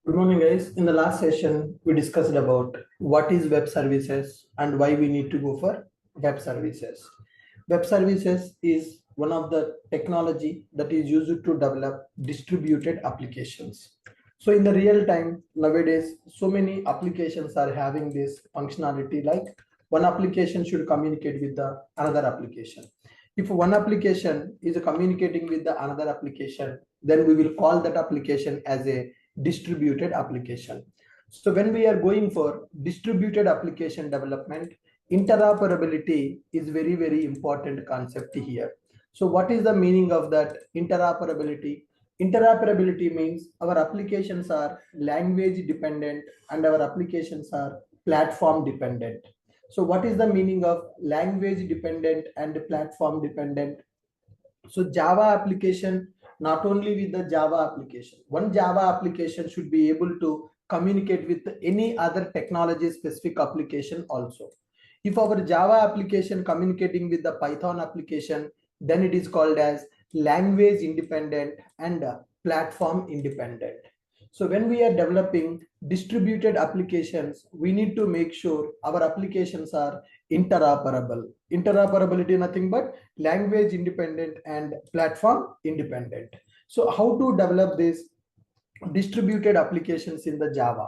Good morning, guys. In the last session, we discussed about what is web services and why we need to go for web services. Web services is one of the technology that is used to develop distributed applications. So in the real time, nowadays, so many applications are having this functionality like one application should communicate with the another application. If one application is communicating with the another application, then we will call that application as a distributed application. So when we are going for distributed application development, interoperability is very important concept here. So what is the meaning of that interoperability? Interoperability means our applications are language dependent and our applications are platform dependent. So what is the meaning of language dependent and platform dependent? So Java application, not only with the Java application, one Java application should be able to communicate with any other technology specific application also. If our Java application communicating with the Python application, then it is called as language independent and platform independent. So when we are developing distributed applications, we need to make sure our applications are interoperable. Interoperability nothing but language independent and platform independent. So how to develop this distributed applications in the Java?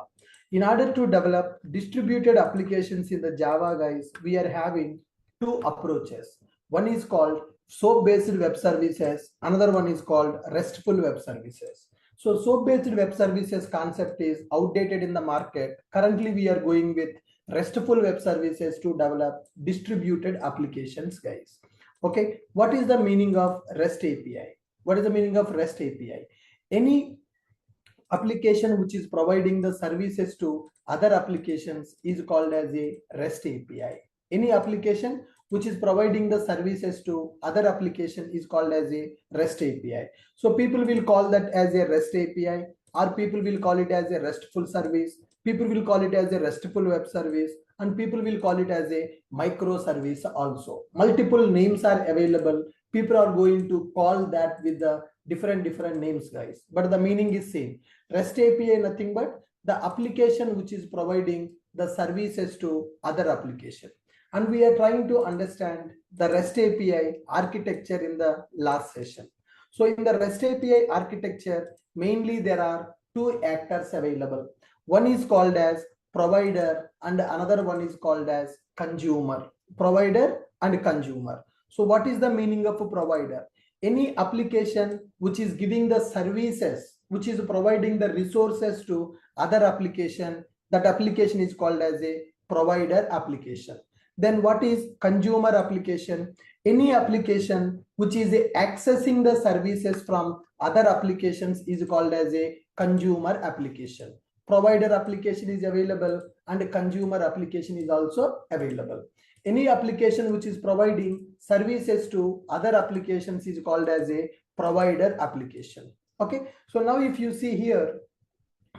In order to develop distributed applications in the Java, guys, we are having two approaches. One is called SOAP-based web services. Another one is called RESTful web services. So SOAP-based web services concept is outdated in the market. Currently, we are going with RESTful web services to develop distributed applications, guys. Okay, what is the meaning of REST API? What is the meaning of REST API? Any application which is providing the services to other applications is called as a REST API. Any application which is providing the services to other application is called as a REST API. So people will call that as a REST API, or people will call it as a RESTful service, people will call it as a RESTful web service, and people will call it as a microservice also. Multiple names are available. People are going to call that with the different names, guys, but the meaning is same. REST API nothing but the application which is providing the services to other application. And we are trying to understand the REST API architecture in the last session. So in the REST API architecture, mainly there are two actors available. One is called as provider and another one is called as consumer. Provider and consumer. So what is the meaning of a provider? Any application which is giving the services, which is providing the resources to other application, that application is called as a provider application. Then what is consumer application? Any application which is accessing the services from other applications is called as a consumer application. Provider application is available and consumer application is also available. Any application which is providing services to other applications is called as a provider application. Okay, so now if you see here,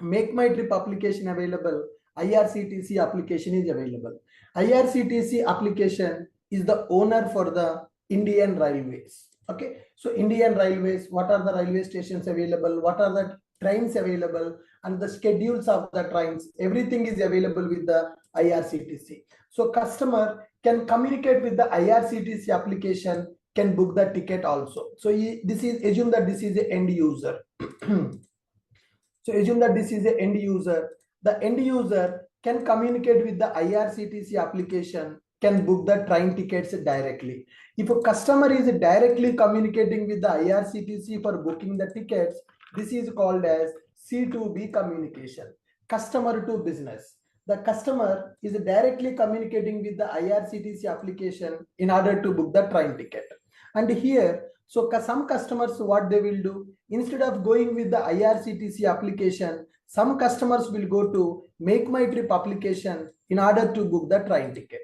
Make My Trip application available, IRCTC application is available. IRCTC application is the owner for the Indian Railways. Okay, so Indian Railways, what are the railway stations available, what are the trains available, and the schedules of the trains, everything is available with the IRCTC. So customer can communicate with the IRCTC application, can book the ticket also. So this is, assume that this is the end user. So assume that this is the end user. The end user can communicate with the IRCTC application, can book the train tickets directly. If a customer is directly communicating with the IRCTC for booking the tickets, this is called as C2B communication, customer to business. The customer is directly communicating with the IRCTC application in order to book the train ticket. And here, so some customers, what they will do, instead of going with the IRCTC application, some customers will go to Make My Trip application in order to book the train ticket.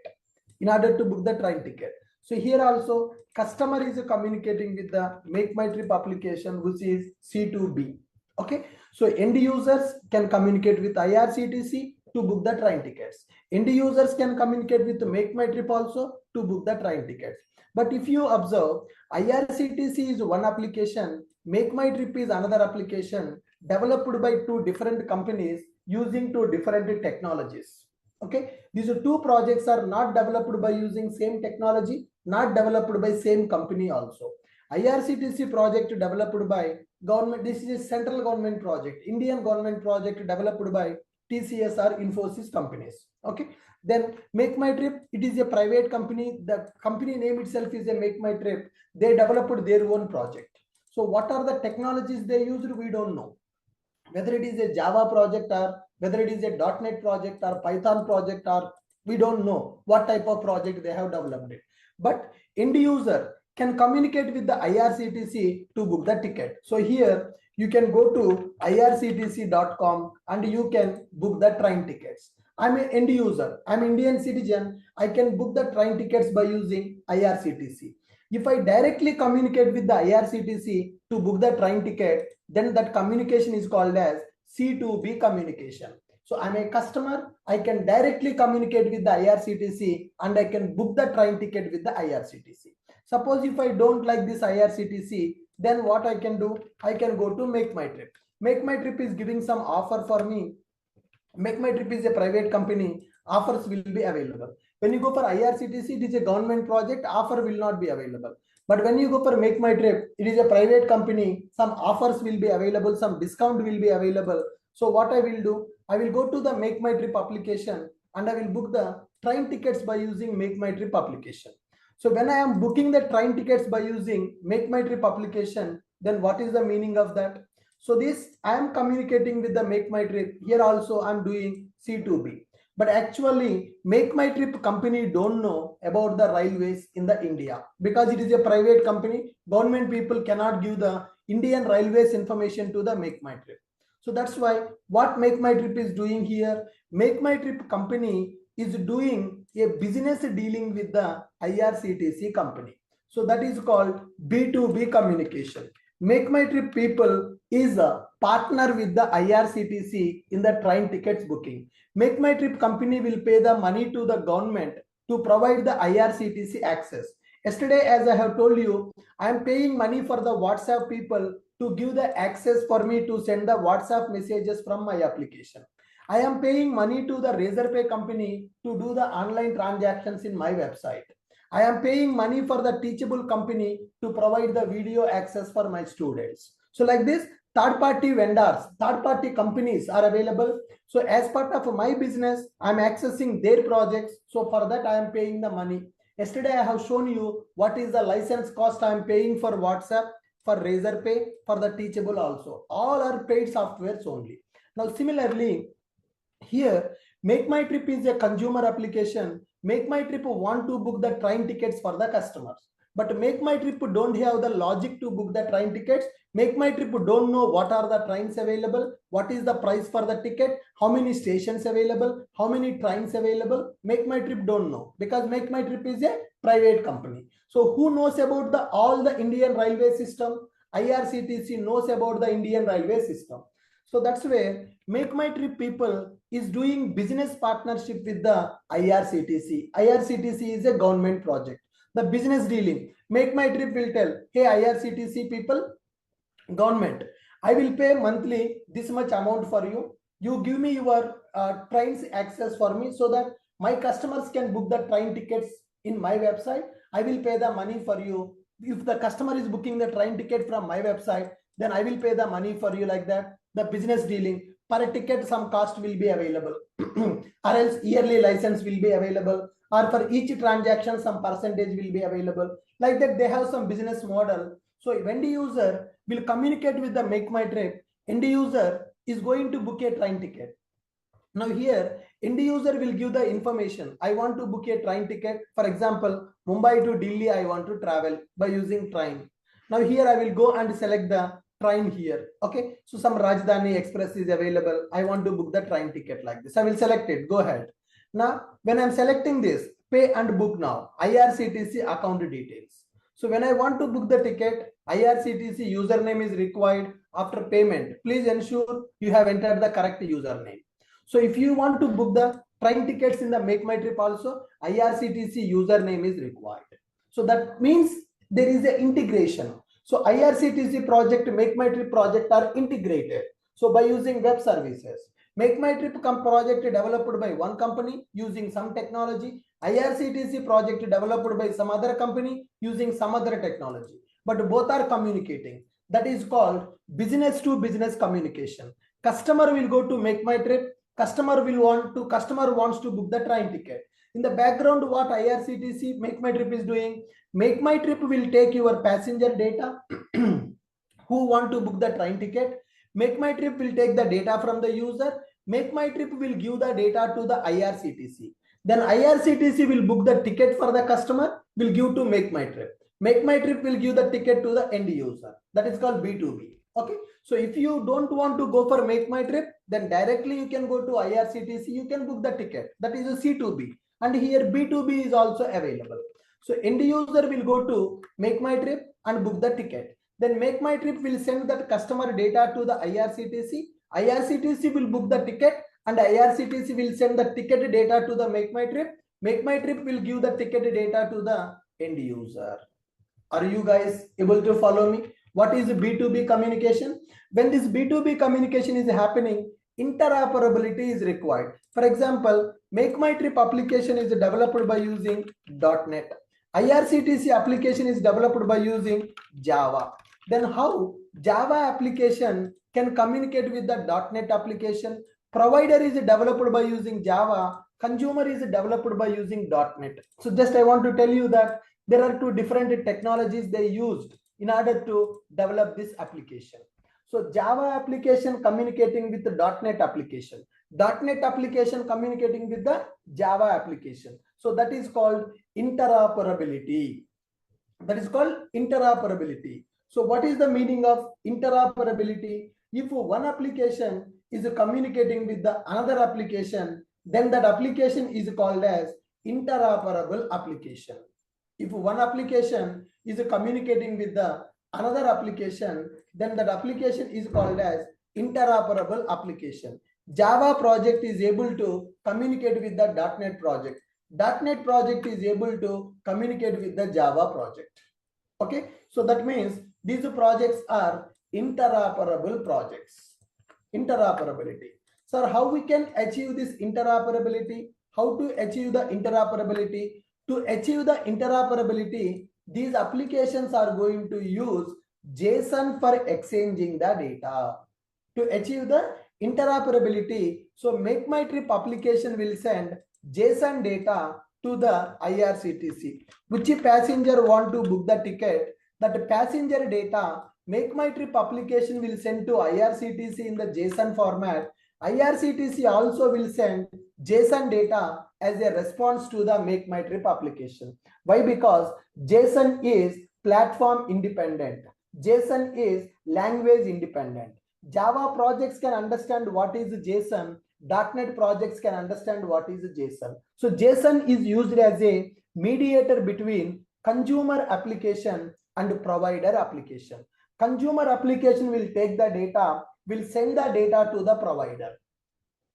In order to book the train ticket. So here also, customer is communicating with the Make My Trip application, which is C2B. Okay, so end users can communicate with IRCTC to book the train tickets. End users can communicate with Make My Trip also to book the train tickets. But if you observe, IRCTC is one application, Make My Trip is another application, developed by two different companies using two different technologies. Okay, these two projects are not developed by using same technology, not developed by same company also. IRCTC project developed by government, this is a central government project, Indian government project developed by TCS or Infosys companies. Okay, then Make My Trip, it is a private company. The company name itself is a Make My Trip. They developed their own project. So what are the technologies they used? We don't know. Whether it is a Java project or whether it is a .NET project or Python project, or we don't know what type of project they have developed it. But end user can communicate with the IRCTC to book the ticket. So here you can go to irctc.com and you can book the train tickets. I'm an end user, I'm Indian citizen, I can book the train tickets by using IRCTC. If I directly communicate with the IRCTC to book the train ticket, then that communication is called as C2B communication. So I'm a customer, I can directly communicate with the IRCTC and I can book the train ticket with the IRCTC. Suppose if I don't like this IRCTC, then what I can do? I can go to Make My Trip. Make My Trip is giving some offer for me. Make My Trip is a private company, offers will be available. When you go for IRCTC, it is a government project, offer will not be available. But when you go for Make My Trip, it is a private company, some offers will be available, some discount will be available. So what I will do, I will go to the Make My Trip application and I will book the train tickets by using Make My Trip application. So when I am booking the train tickets by using Make My Trip application, then what is the meaning of that? So this, I am communicating with the Make My Trip. Here also I am doing C2B. But actually, Make My Trip company don't know about the railways in the India, because it is a private company. Government people cannot give the Indian railways information to the Make My Trip. So that's why what Make My Trip is doing here, Make My Trip company is doing a business dealing with the IRCTC company. So that is called B2B communication. Make My Trip people is a partner with the IRCTC in the train tickets booking. Make My Trip company will pay the money to the government to provide the IRCTC access. Yesterday, as I have told you, I am paying money for the WhatsApp people to give the access for me to send the WhatsApp messages from my application. I am paying money to the Razorpay company to do the online transactions in my website. I am paying money for the Teachable company to provide the video access for my students. So like this, third-party vendors, third-party companies are available. So as part of my business, I'm accessing their projects. So for that, I am paying the money. Yesterday, I have shown you what is the license cost I am paying for WhatsApp, for Razorpay, for the Teachable also. All are paid softwares only. Now, similarly, here, Make My Trip is a consumer application. Make My Trip want to book the train tickets for the customers. But Make My Trip don't have the logic to book the train tickets. Make My Trip don't know what are the trains available, what is the price for the ticket, how many stations available, how many trains available. Make My Trip don't know, because Make My Trip is a private company. So who knows about all the Indian railway system? IRCTC knows about the Indian railway system. So that's where Make My Trip people is doing business partnership with the IRCTC. IRCTC is a government project. The business dealing, Make My Trip will tell, hey IRCTC people, government, I will pay monthly this much amount for you. You give me your trains access for me so that my customers can book the train tickets in my website. I will pay the money for you. If the customer is booking the train ticket from my website, then I will pay the money for you, like that. The business dealing, per ticket some cost will be available or else yearly license will be available, or for each transaction some percentage will be available. Like that, they have some business model. So end user will communicate with the Make My Trip. End user is going to book a train ticket. Now here, end user will give the information. I want to book a train ticket. For example, Mumbai to Delhi, I want to travel by using train. Now here I will go and select the train here. Okay, so some Rajdhani Express is available. I want to book the train ticket like this. I will select it. Go ahead. Now, when I'm selecting this, pay and book now, IRCTC account details. So when I want to book the ticket, IRCTC username is required. After payment, please ensure you have entered the correct username. So if you want to book the train tickets in the Make My Trip also, IRCTC username is required. So that means there is an integration. So IRCTC project, Make My Trip project are integrated. So by using web services, Make My Trip project developed by one company using some technology, IRCTC project developed by some other company using some other technology, but both are communicating. That is called business to business communication. Customer will go to Make My Trip. Customer wants to book the train ticket. In the background, what IRCTC Make My Trip is doing, Make My Trip will take your passenger data who want to book the train ticket. Make My Trip will take the data from the user. Make My Trip will give the data to the IRCTC. Then IRCTC will book the ticket for the customer, will give to Make My Trip. Make My Trip will give the ticket to the end user. That is called B2B. Okay. So if you don't want to go for Make My Trip, then directly you can go to IRCTC. You can book the ticket. That is a C2B. And here B2B is also available. So end user will go to Make My Trip and book the ticket. Then Make My Trip will send that customer data to the IRCTC. IRCTC will book the ticket and IRCTC will send the ticket data to the Make My Trip. Make My Trip will give the ticket data to the end user. Are you guys able to follow me? What is B2B communication? When this B2B communication is happening, interoperability is required. For example, Make My Trip application is developed by using .NET. IRCTC application is developed by using Java. Then how Java application can communicate with the .NET application? Provider is developed by using Java. Consumer is developed by using .NET. So just I want to tell you that there are two different technologies they used in order to develop this application. So Java application communicating with the .NET application. .NET application communicating with the Java application. So that is called interoperability. That is called interoperability. So what is the meaning of interoperability? If one application is communicating with the another application, then that application is called as interoperable application. If one application is communicating with the another application, then that application is called as interoperable application. Java project is able to communicate with the .NET project. .NET project is able to communicate with the Java project. Okay, so that means these projects are interoperable projects. Interoperability. Sir, how we can achieve this interoperability? How to achieve the interoperability? To achieve the interoperability, these applications are going to use JSON for exchanging the data. To achieve the interoperability, so Make My Trip application will send JSON data to the IRCTC. Which passenger want to book the ticket, that passenger data Make My Trip application will send to IRCTC in the JSON format. IRCTC also will send JSON data as a response to the Make My Trip application. Why? Because JSON is platform independent. JSON is language independent. Java projects can understand what is JSON. .NET projects can understand what is JSON. So JSON is used as a mediator between consumer application and provider application. Consumer application will take the data, will send the data to the provider.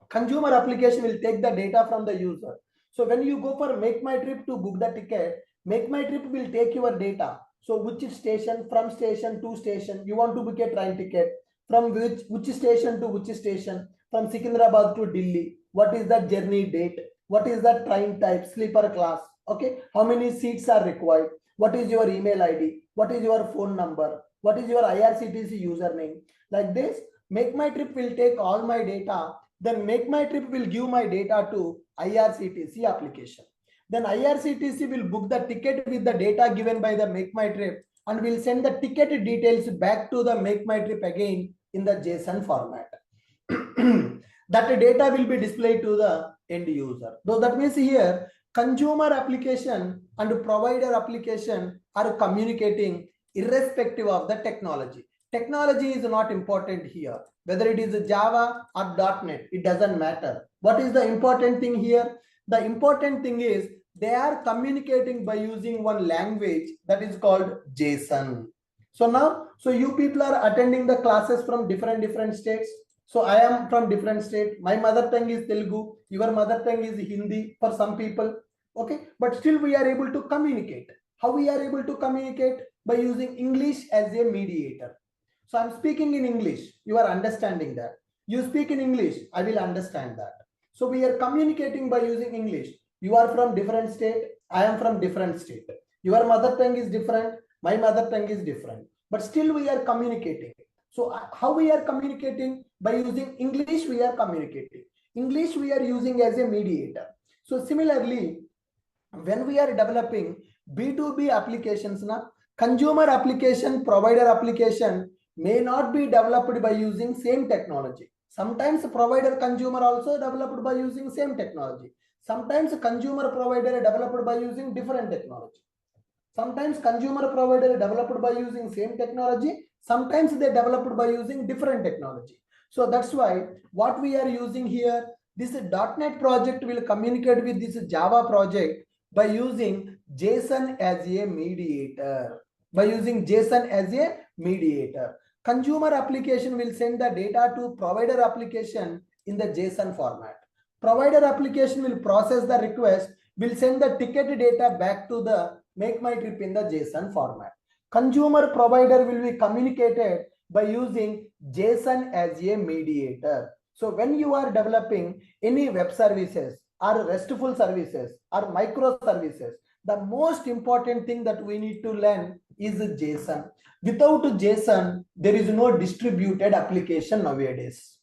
Consumer application will take the data from the user. So when you go for Make My Trip to book the ticket, Make My Trip will take your data. So which station, from station to station, you want to book a train ticket, from which station to which station, from Secunderabad to Delhi, what is the journey date, what is the train type, sleeper class, okay, how many seats are required, what is your email ID, what is your phone number, what is your IRCTC username. Like this, Make My Trip will take all my data, then Make My Trip will give my data to IRCTC application. Then IRCTC will book the ticket with the data given by the Make My Trip and will send the ticket details back to the Make My Trip again in the JSON format. That data will be displayed to the end user. So that means here consumer application and provider application are communicating irrespective of the technology. Technology is not important here. Whether it is Java or .NET, it doesn't matter. What is the important thing here? The important thing is they are communicating by using one language that is called JSON. So now, so you people are attending the classes from different states. So I am from different state. My mother tongue is Telugu. Your mother tongue is Hindi for some people. Okay, but still we are able to communicate. How we are able to communicate? By using English as a mediator. So I'm speaking in English, you are understanding that. You speak in English, I will understand that. So we are communicating by using English. You are from different state, I am from different state. Your mother tongue is different, my mother tongue is different, but still we are communicating. So how we are communicating? By using English we are communicating. English we are using as a mediator. So similarly, when we are developing B2B applications, consumer application, provider application may not be developed by using same technology. Sometimes provider consumer also developed by using same technology. Sometimes consumer provider developed by using different technology. Sometimes consumer provider developed by using same technology. Sometimes they developed by using different technology. So that's why what we are using here, this .NET project will communicate with this Java project by using JSON as a mediator. By using JSON as a mediator. Consumer application will send the data to provider application in the JSON format. Provider application will process the request, will send the ticket data back to the make my trip in the JSON format. Consumer provider will be communicated by using JSON as a mediator. So when you are developing any web services or RESTful services or microservices, the most important thing that we need to learn is JSON. Without JSON, there is no distributed application nowadays.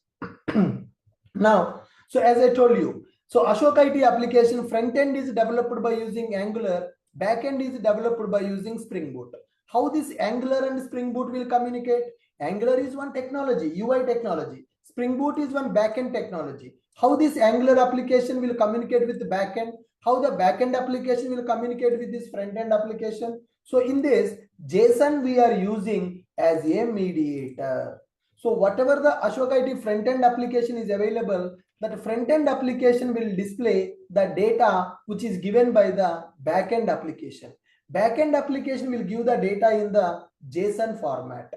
Now, so as I told you, so Ashok IT application front end is developed by using Angular, back end is developed by using Spring Boot. How this Angular and Spring Boot will communicate? Angular is one technology, UI technology. Spring Boot is one backend technology. How this Angular application will communicate with the backend? How the backend application will communicate with this front end application? So in this, JSON we are using as a mediator. So whatever the Ashok IT front end application is available, that front end application will display the data which is given by the backend application. Backend application will give the data in the JSON format.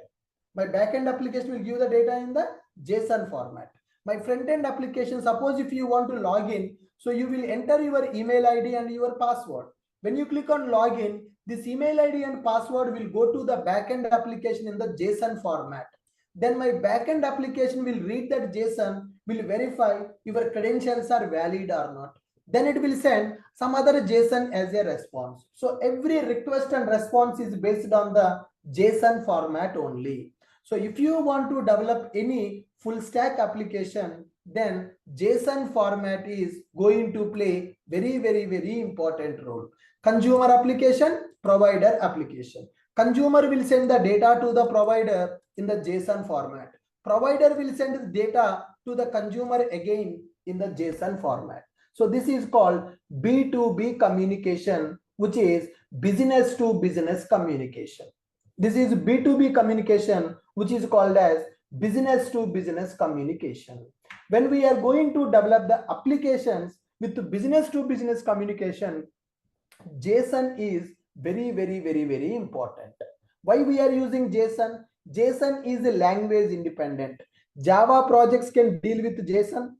My backend application will give the data in the JSON format. My front end application, suppose if you want to log in, so you will enter your email ID and your password. When you click on login, this email ID and password will go to the backend application in the JSON format. Then my backend application will read that JSON, will verify your credentials are valid or not. Then it will send some other JSON as a response. So every request and response is based on the JSON format only. So if you want to develop any full stack application, then JSON format is going to play very important role. Consumer application, provider application. Consumer will send the data to the provider in the JSON format. Provider will send the data to the consumer again in the JSON format. So this is called B2B communication, which is business to business communication. This is B2B communication, which is called as business to business communication. When we are going to develop the applications with business to business communication, JSON is very important. Why we are using JSON? JSON is a language independent. Java projects can deal with JSON.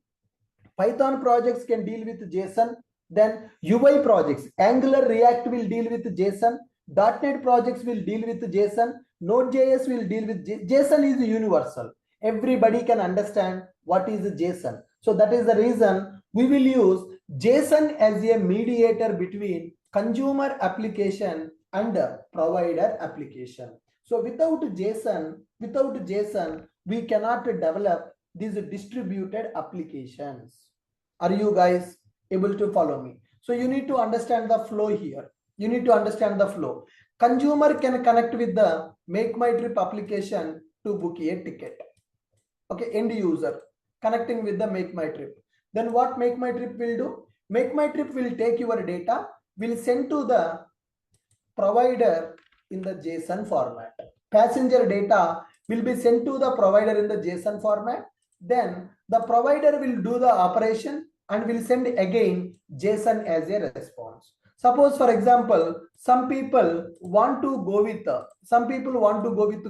Python projects can deal with JSON. Then UI projects, Angular, React will deal with JSON. .NET projects will deal with JSON. Node.js will deal with JSON is universal. Everybody can understand what is JSON. So that is the reason we will use JSON as a mediator between consumer application and provider application. So without JSON, we cannot develop these distributed applications. Are you guys able to follow me? So you need to understand the flow here. You need to understand the flow. Consumer can connect with the Make My Trip application to book a ticket. Okay, end user connecting with the Make My Trip. Then what Make My Trip will do? Make My Trip will take your data, will send to the provider in the JSON format. Passenger data will be sent to the provider in the JSON format. Then the provider will do the operation and will send again JSON as a response. Suppose, for example, some people want to go with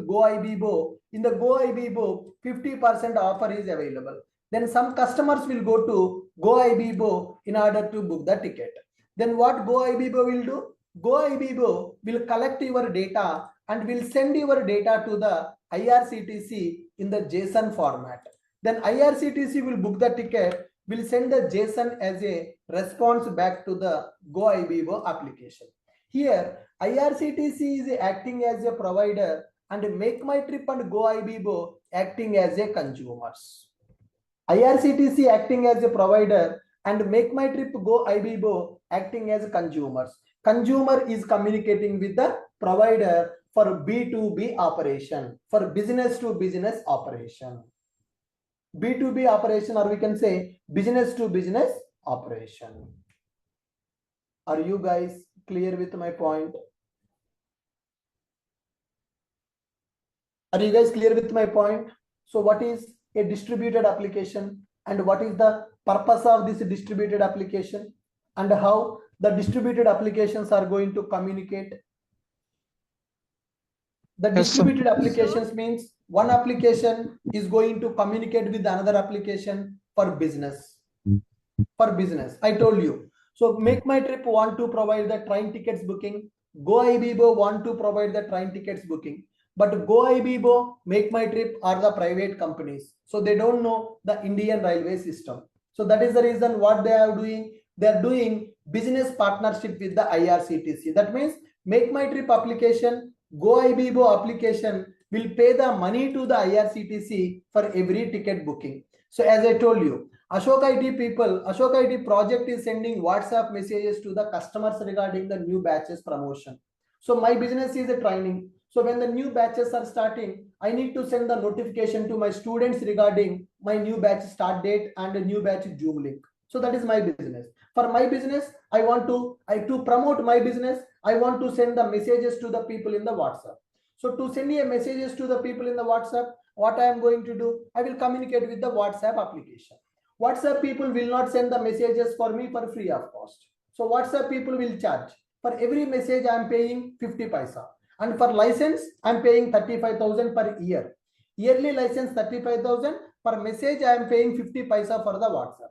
GoIbibo. In the GoIbibo, 50% offer is available. Then some customers will go to GoIbibo in order to book the ticket. Then what GoIbibo will do? GoIbibo will collect your data and will send your data to the IRCTC in the JSON format. Then IRCTC will book the ticket, will send the JSON as a response back to the GoIbibo application. Here, IRCTC is acting as a provider and MakeMyTrip and GoIbibo acting as a consumers. IRCTC acting as a provider and MakeMyTrip GoIbibo acting as consumers. Consumer is communicating with the provider for B2B operation, for business to business operation. B2B operation, or we can say business to business operation. Are you guys clear with my point? Are you guys clear with my point? So what is a distributed application and what is the purpose of this distributed application and how the distributed applications are going to communicate? The distributed applications means one application is going to communicate with another application for business. For business, I told you. So MakeMyTrip want to provide the train tickets booking. GoIbibo want to provide the train tickets booking. But GoIbibo, MakeMyTrip are the private companies. So they don't know the Indian railway system. So that is the reason what they are doing. They are doing business partnership with the IRCTC. That means MakeMyTrip application, GoIbibo application will pay the money to the IRCTC for every ticket booking. So as I told you, Ashok IT people, Ashok IT project is sending WhatsApp messages to the customers regarding the new batches promotion. So my business is a training. So when the new batches are starting, I need to send the notification to my students regarding my new batch start date and a new batch Zoom link. So that is my business. For my business, I to promote my business, I want to send the messages to the people in the WhatsApp. So to send a messages to the people in the WhatsApp, what I am going to do, I will communicate with the WhatsApp application. WhatsApp people will not send the messages for me for free of cost. So WhatsApp people will charge. For every message, I am paying 50 paisa. And for license, I am paying 35,000 per year. Yearly license 35,000. Per message, I am paying 50 paisa for the WhatsApp.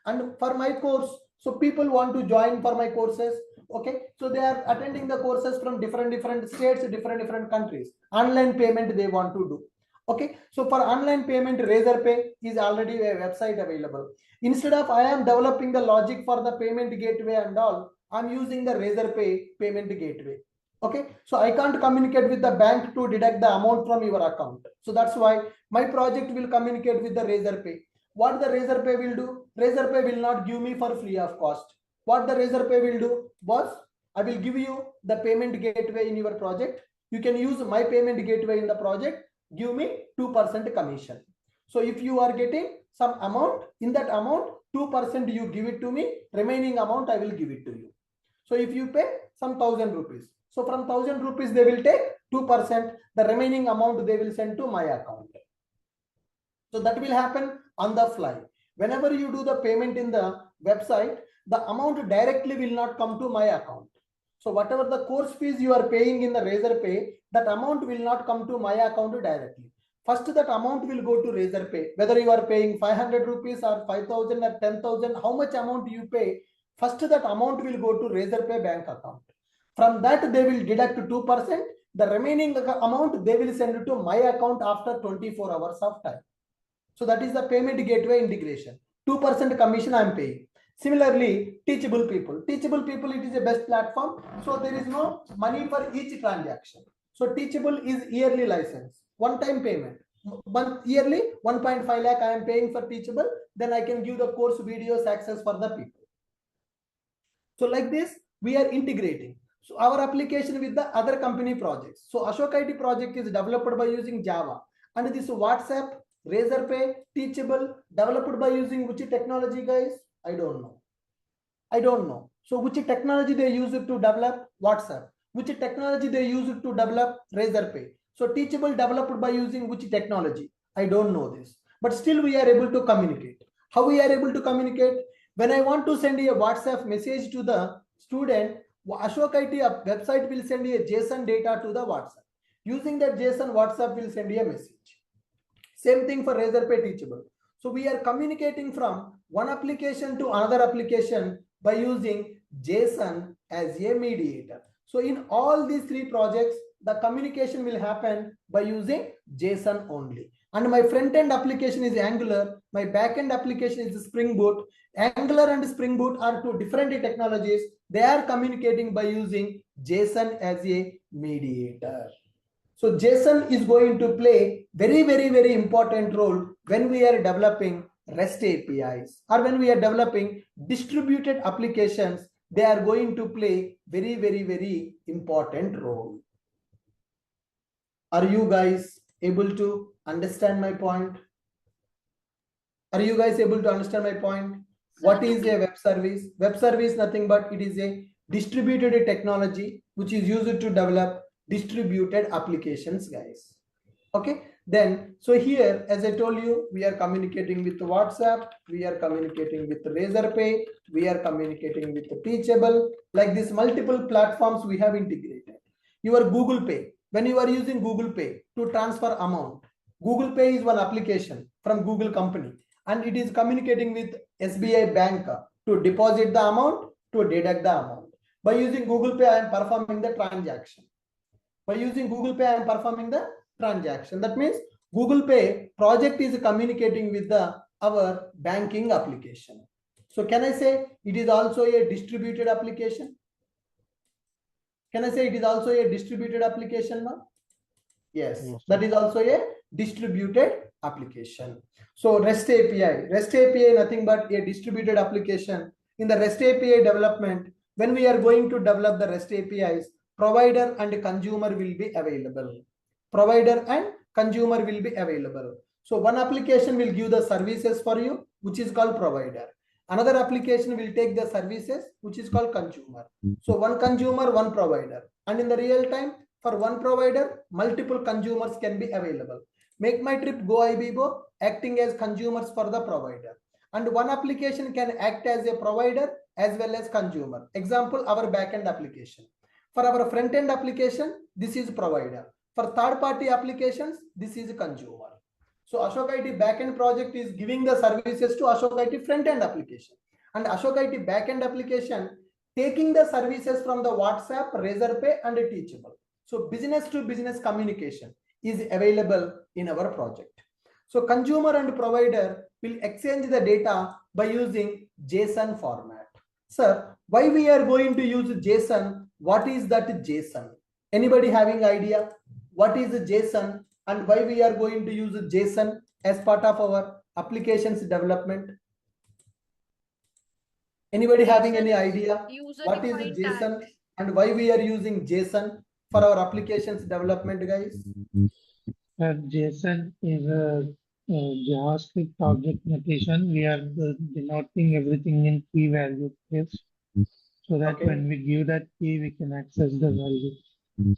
And for my course, so people want to join for my courses. Okay, so they are attending the courses from different states, different countries. Online payment they want to do. Okay, so for online payment, Razorpay is already a website available. Instead of I am developing the logic for the payment gateway and all, I'm using the Razorpay payment gateway. Okay, so I can't communicate with the bank to deduct the amount from your account. So that's why my project will communicate with the Razorpay. What the Razorpay will do? Razorpay will not give me for free of cost. What the Razorpay will do? Boss, I will give you the payment gateway in your project. You can use my payment gateway in the project. Give me 2% commission. So if you are getting some amount, in that amount, 2% you give it to me, remaining amount I will give it to you. So if you pay some 1,000 rupees, so from 1,000 rupees they will take 2%, the remaining amount they will send to my account. So that will happen on the fly. Whenever you do the payment in the website, the amount directly will not come to my account. So whatever the course fees you are paying in the Razorpay, that amount will not come to my account directly. First, that amount will go to Razorpay. Whether you are paying 500 rupees or 5,000 or 10,000, how much amount you pay, first that amount will go to Razorpay bank account. From that, they will deduct 2%. The remaining amount, they will send it to my account after 24 hours of time. So that is the payment gateway integration. 2% commission I am paying. Similarly, Teachable People. Teachable People, it is a best platform. So there is no money for each transaction. So Teachable is yearly license, one-time payment. Yearly 1.5 lakh I am paying for Teachable. Then I can give the course videos access for the people. So like this, we are integrating. So our application with the other company projects. So Ashok IT project is developed by using Java. And this WhatsApp, Razorpay, Teachable, developed by using which technology, guys? I don't know. I don't know. So which technology they use it to develop? WhatsApp. Which technology they use it to develop? Razorpay. So Teachable developed by using which technology? I don't know this. But still we are able to communicate. How we are able to communicate? When I want to send a WhatsApp message to the student, Ashok IT website will send a JSON data to the WhatsApp. Using that JSON, WhatsApp will send a message. Same thing for Razorpay Teachable. So we are communicating from one application to another application by using JSON as a mediator. So in all these three projects, the communication will happen by using JSON only. And my front-end application is Angular, my back-end application is Spring Boot. Angular and Spring Boot are two different technologies. They are communicating by using JSON as a mediator. So JSON is going to play very important role when we are developing REST APIs or when we are developing distributed applications. They are going to play very important role. Are you guys able to understand my point? Are you guys able to understand my point? What is a web service? Web service nothing but it is a distributed technology which is used to develop distributed applications, guys. Okay, then so here as I told you, we are communicating with WhatsApp, we are communicating with Razorpay, we are communicating with Teachable. Like this multiple platforms we have integrated. Your Google Pay, when you are using Google Pay to transfer amount, Google Pay is one application from Google company and it is communicating with SBI Bank to deposit the amount, to deduct the amount. By using Google Pay, I am performing the transaction. By using Google Pay, I am performing the transaction. That means Google Pay project is communicating with our banking application. So can I say it is also a distributed application? Can I say it is also a distributed application now? Yes, that is also a distributed application. So REST API nothing but a distributed application. In the REST API development, when we are going to develop the REST APIs, provider and consumer will be available. Provider and consumer will be available. So one application will give the services for you, which is called provider. Another application will take the services, which is called consumer. So one consumer, one provider. And in the real time, for one provider, multiple consumers can be available. Make My Trip, Go Ibibo acting as consumers for the provider. And one application can act as a provider as well as consumer. Example, our backend application. For our front-end application, this is provider. For third-party applications, this is consumer. So Ashok IT backend project is giving the services to Ashok IT front-end application. And Ashok IT backend application taking the services from the WhatsApp, Razorpay, and Teachable. So business to business communication is available in our project. So consumer and provider will exchange the data by using JSON format. Sir, why we are going to use JSON? What is that JSON? Anybody having idea? What is JSON and why we are going to use JSON as part of our applications development? Anybody having any idea? What is JSON and why we are using JSON for our applications development, guys? JSON is a JavaScript object notation. We are denoting everything in key value space so that when we give that key, we can access the value.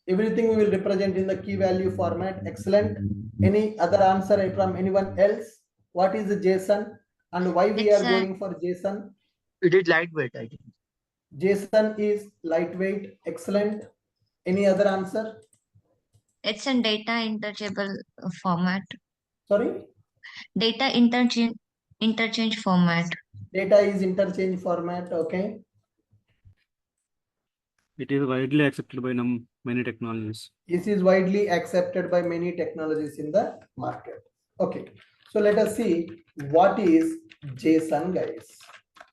Everything we will represent in the key value format. Excellent. Any other answer from anyone else? What is the JSON and why we are going for JSON? It is lightweight, I think. JSON is lightweight. Excellent. Any other answer? It's a data interchangeable format. Sorry? Data interchange format. Data is interchange format. Okay. It is widely accepted by many technologies. This is widely accepted by many technologies in the market. Okay. So let us see what is JSON, guys.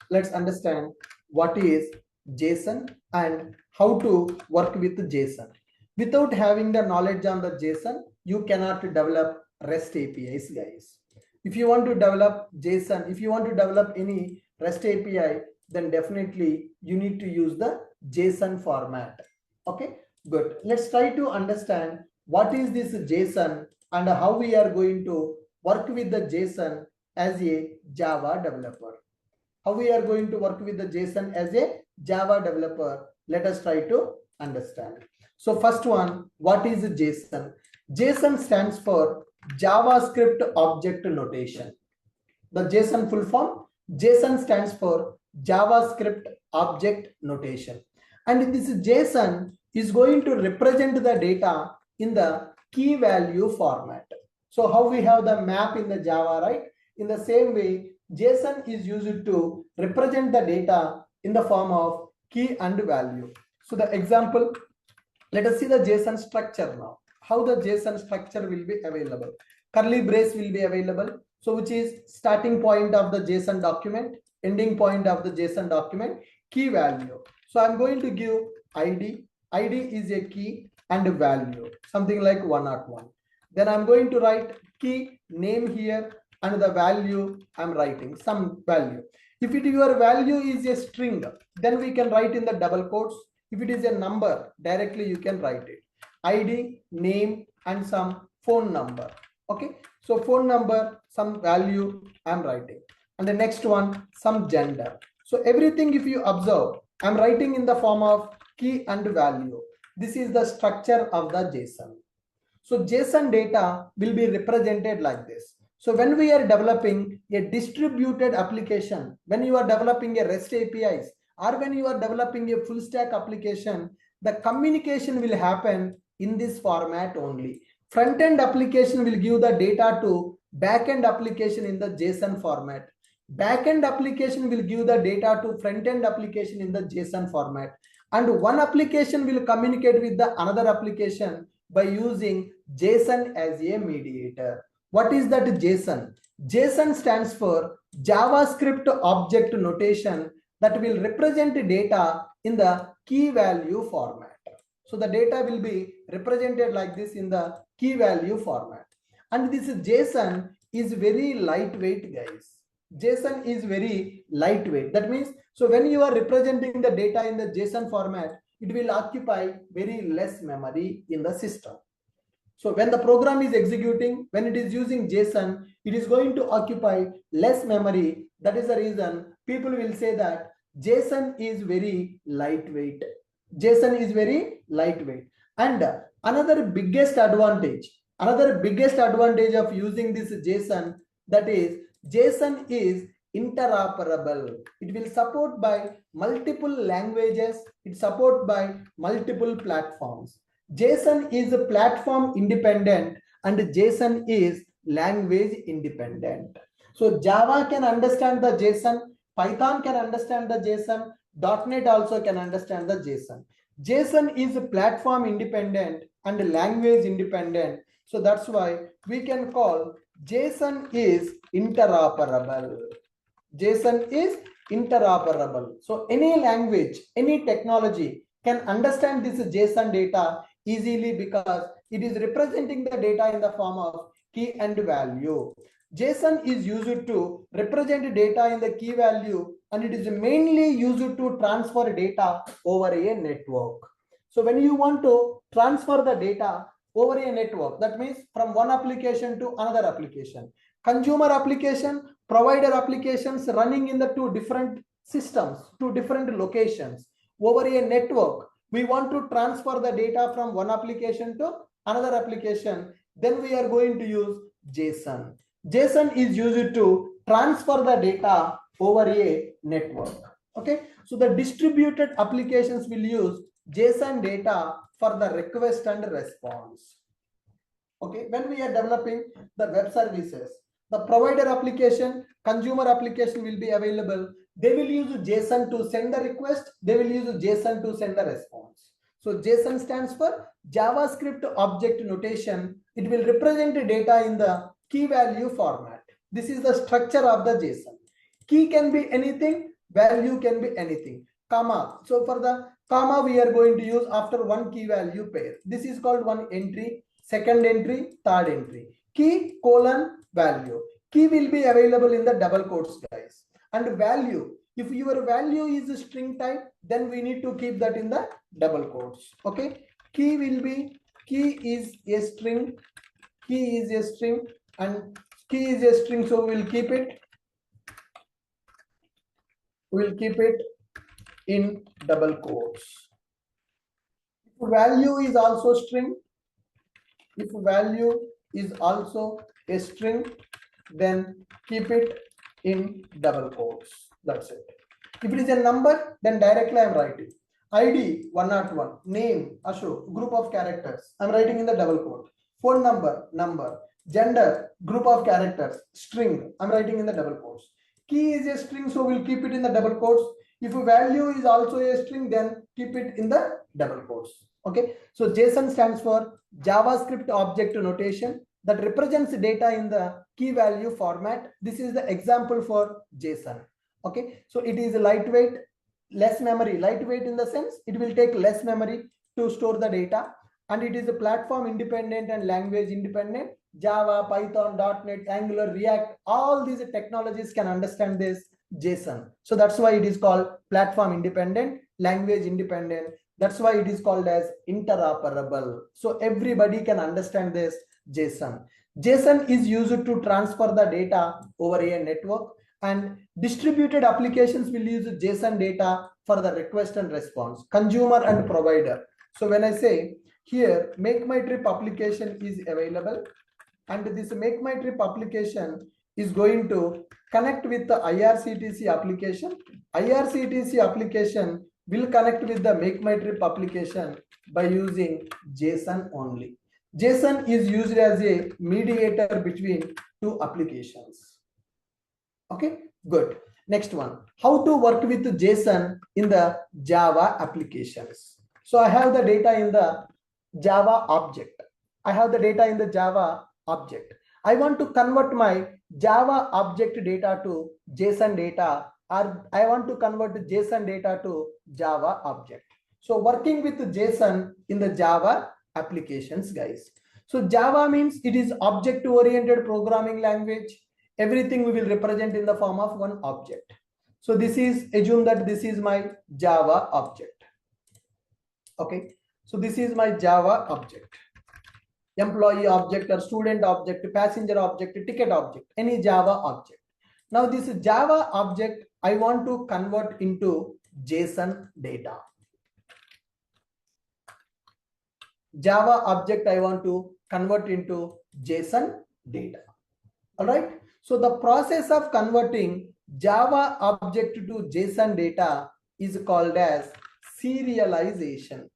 Let's understand what is JSON and how to work with JSON. Without having the knowledge on the JSON, you cannot develop REST APIs, guys. If you want to develop JSON, if you want to develop any REST API, then definitely you need to use the JSON format. Okay, good. Let's try to understand what is this JSON and how we are going to work with the JSON as a Java developer. How we are going to work with the JSON as a Java developer. Let us try to understand. So first one, what is JSON? JSON stands for JavaScript Object Notation. The JSON full form, JSON stands for JavaScript Object Notation. And this JSON is going to represent the data in the key value format. So how we have the map in the Java, right? In the same way, JSON is used to represent the data in the form of key and value. So the example, Let us see the JSON structure now. How the JSON structure will be available. Curly brace will be available. So which is starting point of the JSON document, ending point of the JSON document, key value. So I'm going to give ID. ID is a key and a value, something like 101. Then I'm going to write key name here and the value I'm writing some value. If your value is a string, then we can write in the double quotes. If it is a number, directly you can write it. ID, name, and some phone number. Okay, so phone number, some value I'm writing. And the next one, some gender. So everything, if you observe, I'm writing in the form of key and value. This is the structure of the JSON. So JSON data will be represented like this. So when we are developing a distributed application, when you are developing a REST APIs, or when you are developing a full stack application, the communication will happen in this format only. Front-end application will give the data to back-end application in the JSON format. Back-end application will give the data to front-end application in the JSON format. And one application will communicate with the another application by using JSON as a mediator. What is that JSON? JSON stands for JavaScript object notation that will represent data in the key value format. So the data will be represented like this in the key value format. And this JSON is very lightweight, guys. JSON is very lightweight. That means, so when you are representing the data in the JSON format, it will occupy very less memory in the system. So when the program is executing, when it is using JSON, it is going to occupy less memory. That is the reason people will say that JSON is very lightweight. JSON is very lightweight. And another biggest advantage of using this JSON, that is JSON is interoperable. It will support by multiple languages. It support by multiple platforms. JSON is a platform independent and JSON is language independent. So Java can understand the JSON, Python can understand the JSON, .NET also can understand the JSON. JSON is a platform independent and language independent. So that's why we can call JSON is interoperable. JSON is interoperable. So any language, any technology can understand this JSON data easily because it is representing the data in the form of key and value. JSON is used to represent data in the key value, and it is mainly used to transfer data over a network. So when you want to transfer the data over a network, that means from one application to another application, consumer application, provider applications running in the two different systems, two different locations over a network, we want to transfer the data from one application to another application, then we are going to use JSON. JSON is used to transfer the data over a network. Okay, so the distributed applications will use JSON data for the request and response. Okay, when we are developing the web services, the provider application, consumer application will be available. They will use JSON to send the request. They will use JSON to send the response. So JSON stands for JavaScript object notation. It will represent the data in the key value format. This is the structure of the JSON. Key can be anything, value can be anything. Comma. So for the comma, we are going to use after one key value pair. This is called one entry, second entry, third entry. Key colon value. Key will be available in the double quotes, guys. And value, if your value is a string type, then we need to keep that in the double quotes. Okay, key will be, key is a string, key is a string, and key is a string, so we'll keep it in double quotes. If value is also string, if value is also a string, then keep it in double quotes. That's it. If it is a number, then directly I am writing ID 101, name Ashok, group of characters, I am writing in the double quote. Phone number, number, gender, group of characters, string, I am writing in the double quotes. Key is a string, so we'll keep it in the double quotes. If a value is also a string, then keep it in the double quotes. Okay, so JSON stands for JavaScript Object Notation that represents data in the key value format. This is the example for JSON. Okay, so it is lightweight, less memory. Lightweight in the sense it will take less memory to store the data, and it is a platform independent and language independent. Java, Python, .NET, Angular, React, all these technologies can understand this JSON. So that's why it is called platform independent, language independent. That's why it is called as interoperable. So everybody can understand this JSON. JSON is used to transfer the data over a network, and distributed applications will use JSON data for the request and response, consumer and provider. So when I say here, Make My Trip application is available, and this Make My Trip application is going to connect with the IRCTC application. IRCTC application will connect with the Make My Trip application by using JSON only. JSON is used as a mediator between two applications. Okay, good. Next one, how to work with JSON in the Java applications. So I have the data in the Java object. I have the data in the Java object. I want to convert my Java object data to JSON data, or I want to convert the JSON data to Java object. So working with JSON in the Java applications, guys. So Java means it is object-oriented programming language. Everything we will represent in the form of one object. So this is, assume that this is my Java object. Okay, so this is my Java object. Employee object or student object, passenger object, ticket object, any Java object. Now this Java object I want to convert into JSON data. Java object I want to convert into JSON data. All right. So the process of converting Java object to JSON data is called as serialization.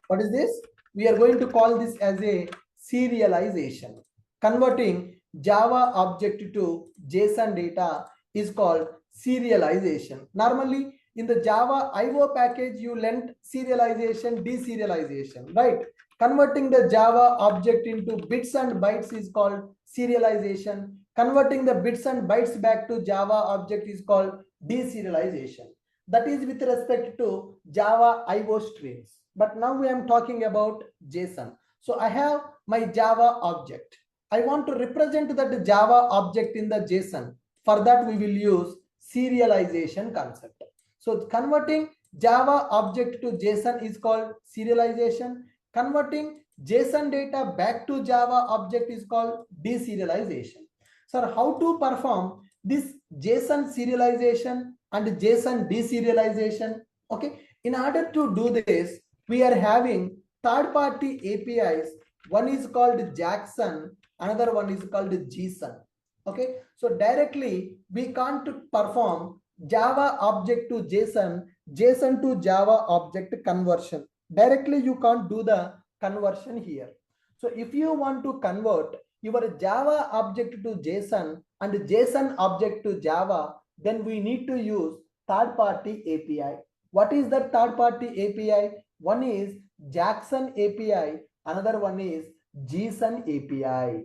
What is this? We are going to call this as a serialization. Converting Java object to JSON data is called serialization. Normally in the Java IO package, you learned serialization, deserialization, right? Converting the Java object into bits and bytes is called serialization. Converting the bits and bytes back to Java object is called deserialization. That is with respect to Java IO streams. But now we am talking about JSON. So I have my Java object. I want to represent that Java object in the JSON. For that we will use serialization concept. So converting Java object to JSON is called serialization. Converting JSON data back to Java object is called deserialization. So how to perform this JSON serialization and JSON deserialization? Okay, in order to do this, we are having third-party APIs. One is called Jackson, another one is called JSON. Okay, so directly we can't perform Java object to JSON, JSON to Java object conversion. Directly you can't do the conversion here. So if you want to convert your Java object to JSON and JSON object to Java, then we need to use third-party API. What is the third-party API? One is Jackson API, another one is JSON API.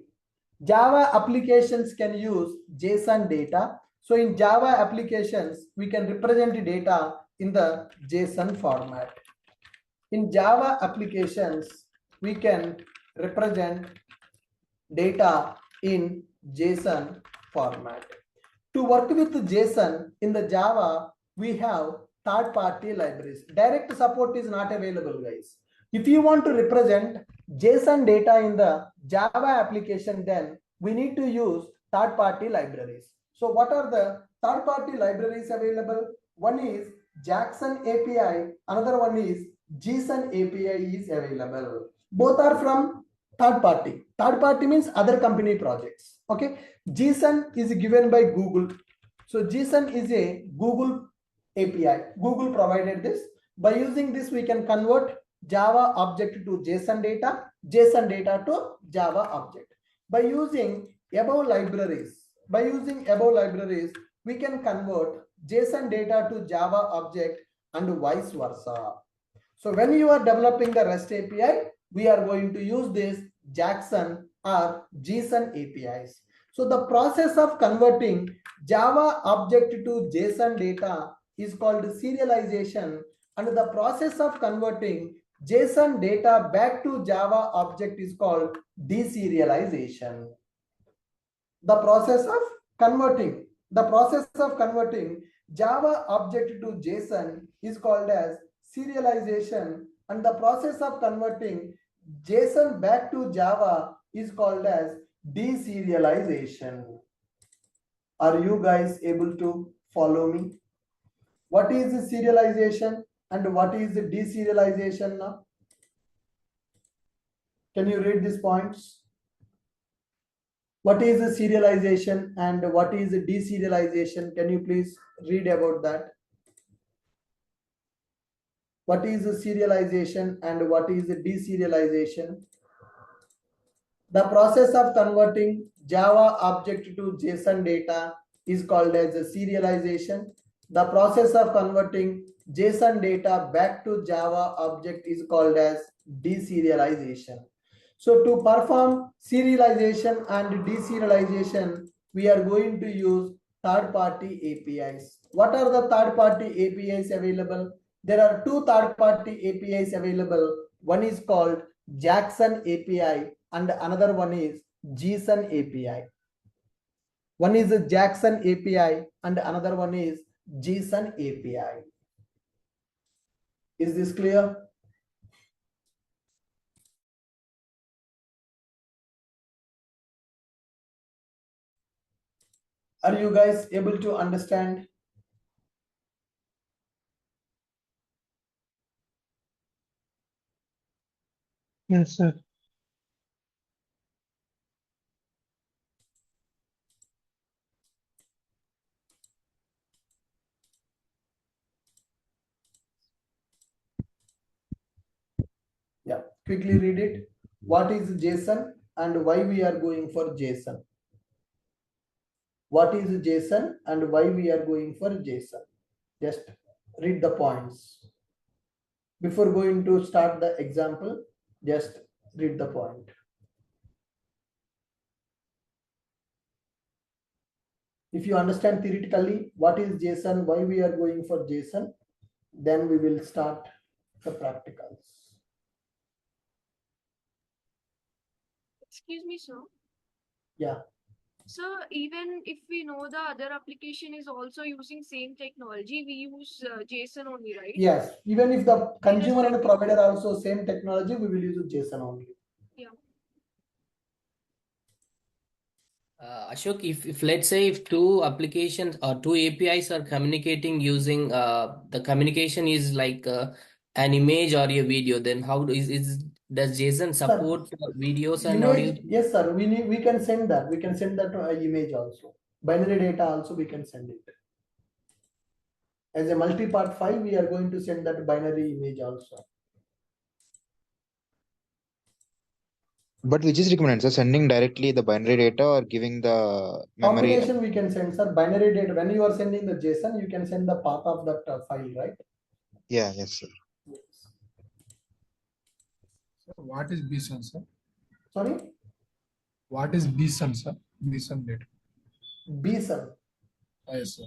Java applications can use JSON data. So in Java applications, we can represent data in the JSON format. In Java applications, we can represent data in JSON format. To work with JSON in the Java, we have third-party libraries. Direct support is not available, guys. If you want to represent JSON data in the Java application, then we need to use third-party libraries. So what are the third-party libraries available? One is Jackson API, another one is JSON API is available. Both are from third party. Third party means other company projects. Okay, JSON is given by Google. So JSON is a Google API. Google provided this. By using this, we can convert Java object to JSON data to Java object. By using above libraries, we can convert JSON data to Java object and vice versa. So when you are developing the REST API, we are going to use this Jackson or JSON APIs. So the process of converting Java object to JSON data is called serialization, and the process of converting JSON data back to Java object is called deserialization. The process of converting Java object to JSON is called as serialization, and the process of converting JSON back to Java is called as deserialization. Are you guys able to follow me? What is the serialization and what is the deserialization now? Can you read these points? What is the serialization and what is the deserialization? Can you please read about that? What is the serialization and what is the deserialization? The process of converting Java object to JSON data is called as a serialization. The process of converting JSON data back to Java object is called as deserialization. So to perform serialization and deserialization, we are going to use third-party APIs. What are the third-party APIs available? There are two third-party APIs available. One is called Jackson API and another one is JSON API. One is a Jackson API and another one is JSON API. Is this clear? Are you guys able to understand? Yes, sir. Yeah, quickly read it. What is JSON and why we are going for JSON? What is JSON and why we are going for JSON? Just read the points. Before going to start the example, just read the point. If you understand theoretically what is JSON, why we are going for JSON, then we will start the practicals. Excuse me, sir. Yeah. So even if we know the other application is also using same technology, we use JSON only, right? Yes. Even if the consumer and the provider also same technology, we will use JSON only. Yeah. Ashok, if let's say if two applications or two APIs are communicating using the communication is like an image or a video, then how does JSON support videos and audio? Yes, sir. We can send that. We can send that to an image also. Binary data also we can send it. As a multi-part file, we are going to send that binary image also. But which is recommended, sir? Sending directly the binary data or giving the memory? Combination we can send, sir. Binary data. When you are sending the JSON, you can send the path of that file, right? Yeah, yes, sir. Yes. So what is BSON, sir? Sorry? What is BSON, sir? BSON data. BSON. Yes, sir.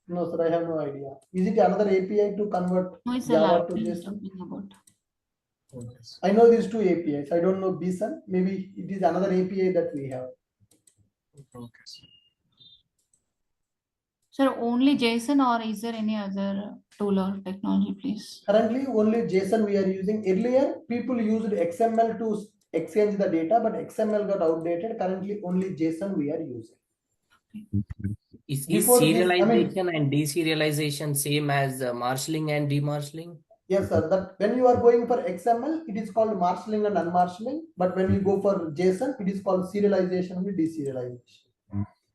No, sir, I have no idea. Is it another API to convert Java to JSON? Okay. I know these two APIs. I don't know BSON. Maybe it is another API that we have. Okay, sir. Sir, only JSON or is there any other tool or technology, please? Currently, only JSON we are using. Earlier, people used XML to exchange the data, but XML got outdated. Currently, only JSON we are using. Is Before this, serialization and deserialization same as marshalling and demarshalling? Yes, sir. That when you are going for XML, it is called marshalling and unmarshalling. But when you go for JSON, it is called serialization and deserialization.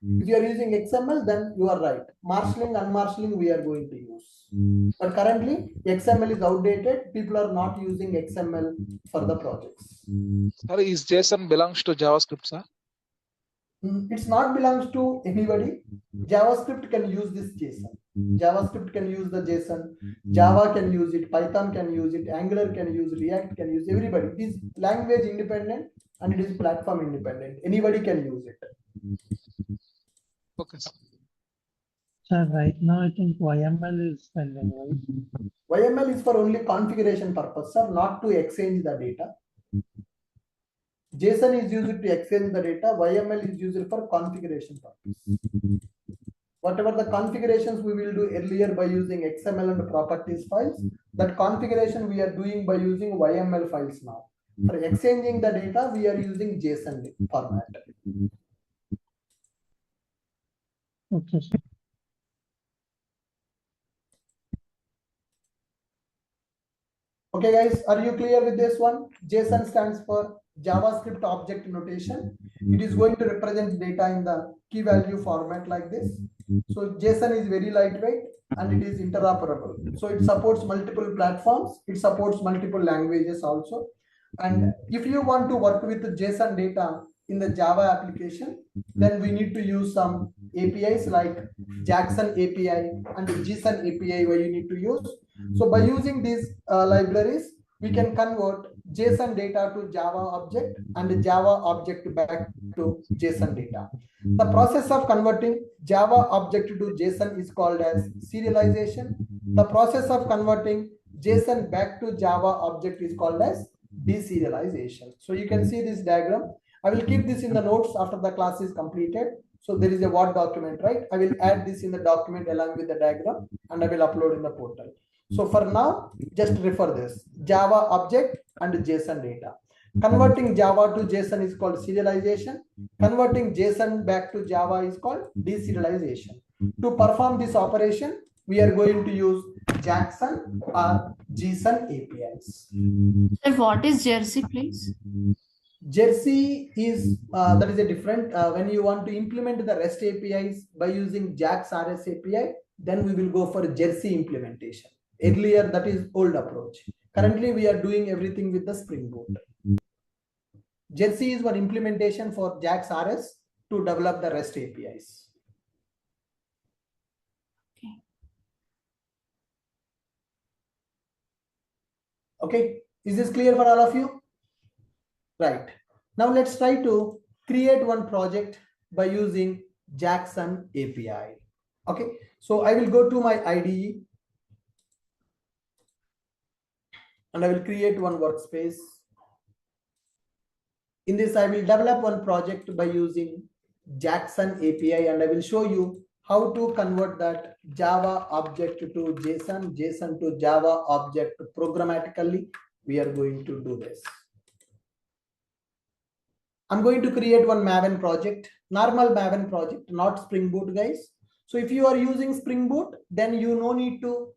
If you are using XML, then you are right. Marshalling, unmarshalling, we are going to use. But currently, XML is outdated. People are not using XML for the projects. Sir, is JSON belongs to JavaScript, sir? It's not belongs to anybody. JavaScript can use this JSON. JavaScript can use the JSON, Java can use it, Python can use it, Angular can use, React can use, everybody. It is language independent and it is platform independent. Anybody can use it. Okay, sir. Sir, right now I think YML is pending, right? YML is for only configuration purpose, sir, not to exchange the data. JSON is used to exchange the data. YML is used for configuration purpose. Whatever the configurations we will do earlier by using XML and properties files, that configuration we are doing by using YML files now. For exchanging the data, we are using JSON format. Okay, sir. Okay, guys, are you clear with this one? JSON stands for JavaScript Object Notation. It is going to represent data in the key value format like this. So JSON is very lightweight and it is interoperable. So it supports multiple platforms. It supports multiple languages also. And if you want to work with JSON data in the Java application, then we need to use some APIs like Jackson API and JSON API where you need to use. So by using these libraries, we can convert JSON data to Java object and Java object back to JSON data. The process of converting Java object to JSON is called as serialization. The process of converting JSON back to Java object is called as deserialization. So you can see this diagram. I will keep this in the notes after the class is completed. So there is a Word document, right? I will add this in the document along with the diagram and I will upload in the portal. So for now, just refer this Java object and JSON data. Converting Java to JSON is called serialization. Converting JSON back to Java is called deserialization. To perform this operation, we are going to use Jackson or JSON APIs. Sir, what is Jersey, please? Jersey is that is a different when you want to implement the REST APIs by using JAX RS API, then we will go for Jersey implementation. Earlier, that is old approach. Currently, we are doing everything with the Spring Boot. Jersey is one implementation for JAX RS to develop the REST APIs. Okay, is this clear for all of you? Right. Now let's try to create one project by using Jackson API. Okay, so I will go to my IDE and I will create one workspace. In this, I will develop one project by using Jackson API and I will show you how to convert that Java object to JSON, JSON to Java object programmatically. We are going to do this. I'm going to create one Maven project, normal Maven project, not Spring Boot, guys. So if you are using Spring Boot, then you no need to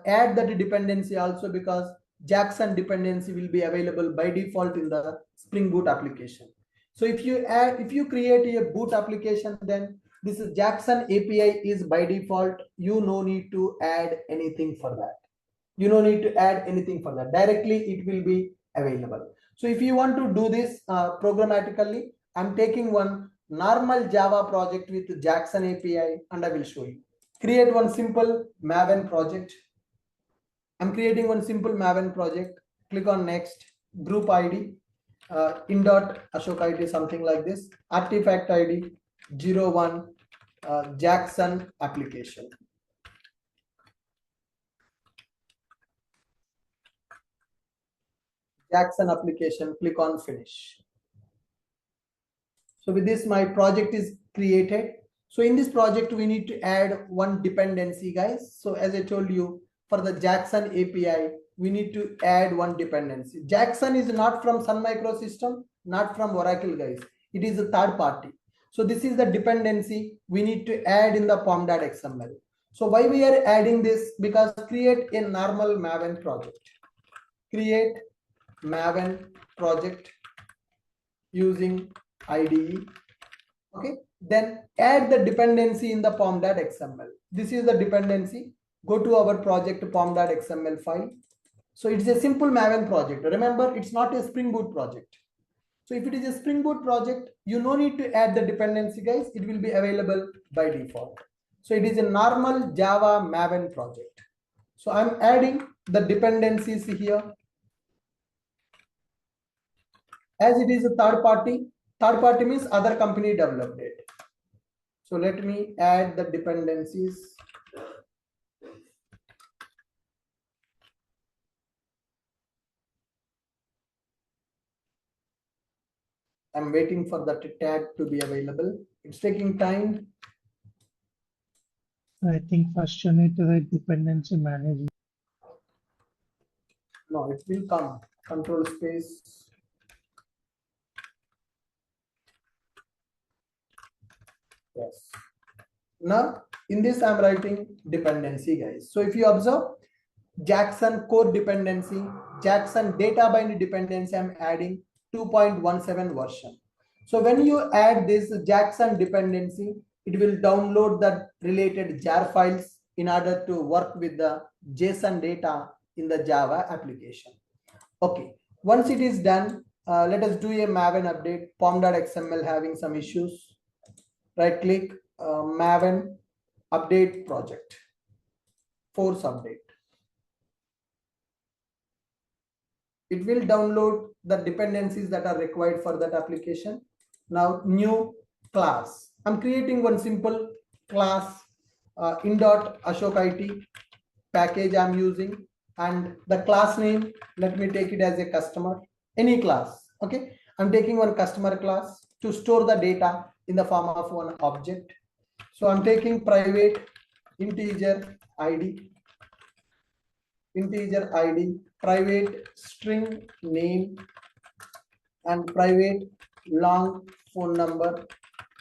add that dependency also, because Jackson dependency will be available by default in the Spring Boot application. So if you create a boot application, then this is Jackson API is by default. You no need to add anything for that. You no need to add anything for that. Directly it will be available. So if you want to do this programmatically, I'm taking one normal Java project with Jackson API and I will show you. Create one simple Maven project. I'm creating one simple Maven project. Click on next, group ID, in.ashok ID, something like this, artifact ID 01 Jackson application. Jackson application, click on finish. So with this, my project is created. So in this project, we need to add one dependency, guys. So as I told you, for the Jackson API, we need to add one dependency. Jackson is not from Sun Microsystem, not from Oracle, guys. It is a third party. So this is the dependency we need to add in the pom.xml. So why we are adding this? Because create a normal Maven project. Create Maven project using IDE. Okay, then add the dependency in the pom.xml. This is the dependency. Go to our project pom.xml file. So it's a simple Maven project. Remember, it's not a Spring Boot project. So if it is a Spring Boot project, you no need to add the dependency, guys. It will be available by default. So it is a normal Java Maven project. So I'm adding the dependencies here. As it is a third party means other company developed it. So let me add the dependencies. I'm waiting for that tag to be available. It's taking time. I think first you need to write dependency management. No, it will come. Control space. Yes. Now in this I'm writing dependency, guys. So if you observe Jackson core dependency, Jackson data bind dependency, I'm adding 2.17 version. So when you add this Jackson dependency, it will download the related jar files in order to work with the JSON data in the Java application. Okay, once it is done, let us do a Maven update. Pom.xml having some issues. Right click, Maven update project, force update. It will download the dependencies that are required for that application. Now new class. I'm creating one simple class in.ashokit package I'm using, and the class name, let me take it as a customer, any class. Okay, I'm taking one customer class to store the data in the form of one object. So I'm taking private integer ID, private string name, and private long phone number,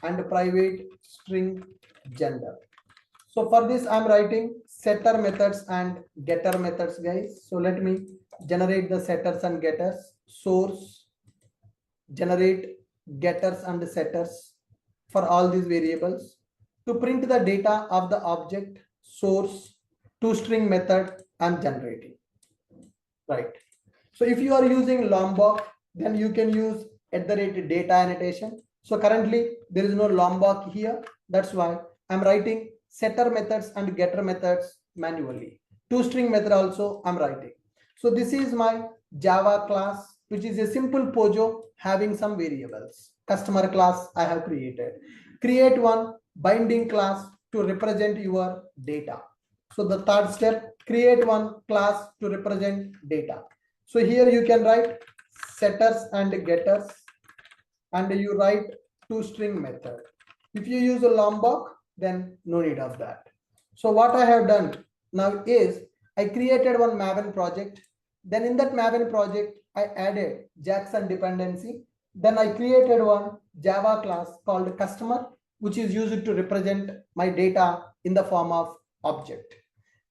and private string gender. So for this I'm writing setter methods and getter methods, guys. So let me generate the setters and getters. Source, generate getters and setters for all these variables. To print the data of the object, source, toString method I'm generating. Right. So if you are using Lombok, then you can use @data annotation. So currently there is no Lombok here. That's why I'm writing setter methods and getter methods manually. ToString method also I'm writing. So this is my Java class, which is a simple POJO having some variables. Customer class I have created. Create one binding class to represent your data. So the third step, create one class to represent data. So here you can write setters and getters, and you write toString method. If you use a Lombok, then no need of that. So what I have done now is I created one Maven project. Then in that Maven project, I added Jackson dependency. Then I created one Java class called customer, which is used to represent my data in the form of object.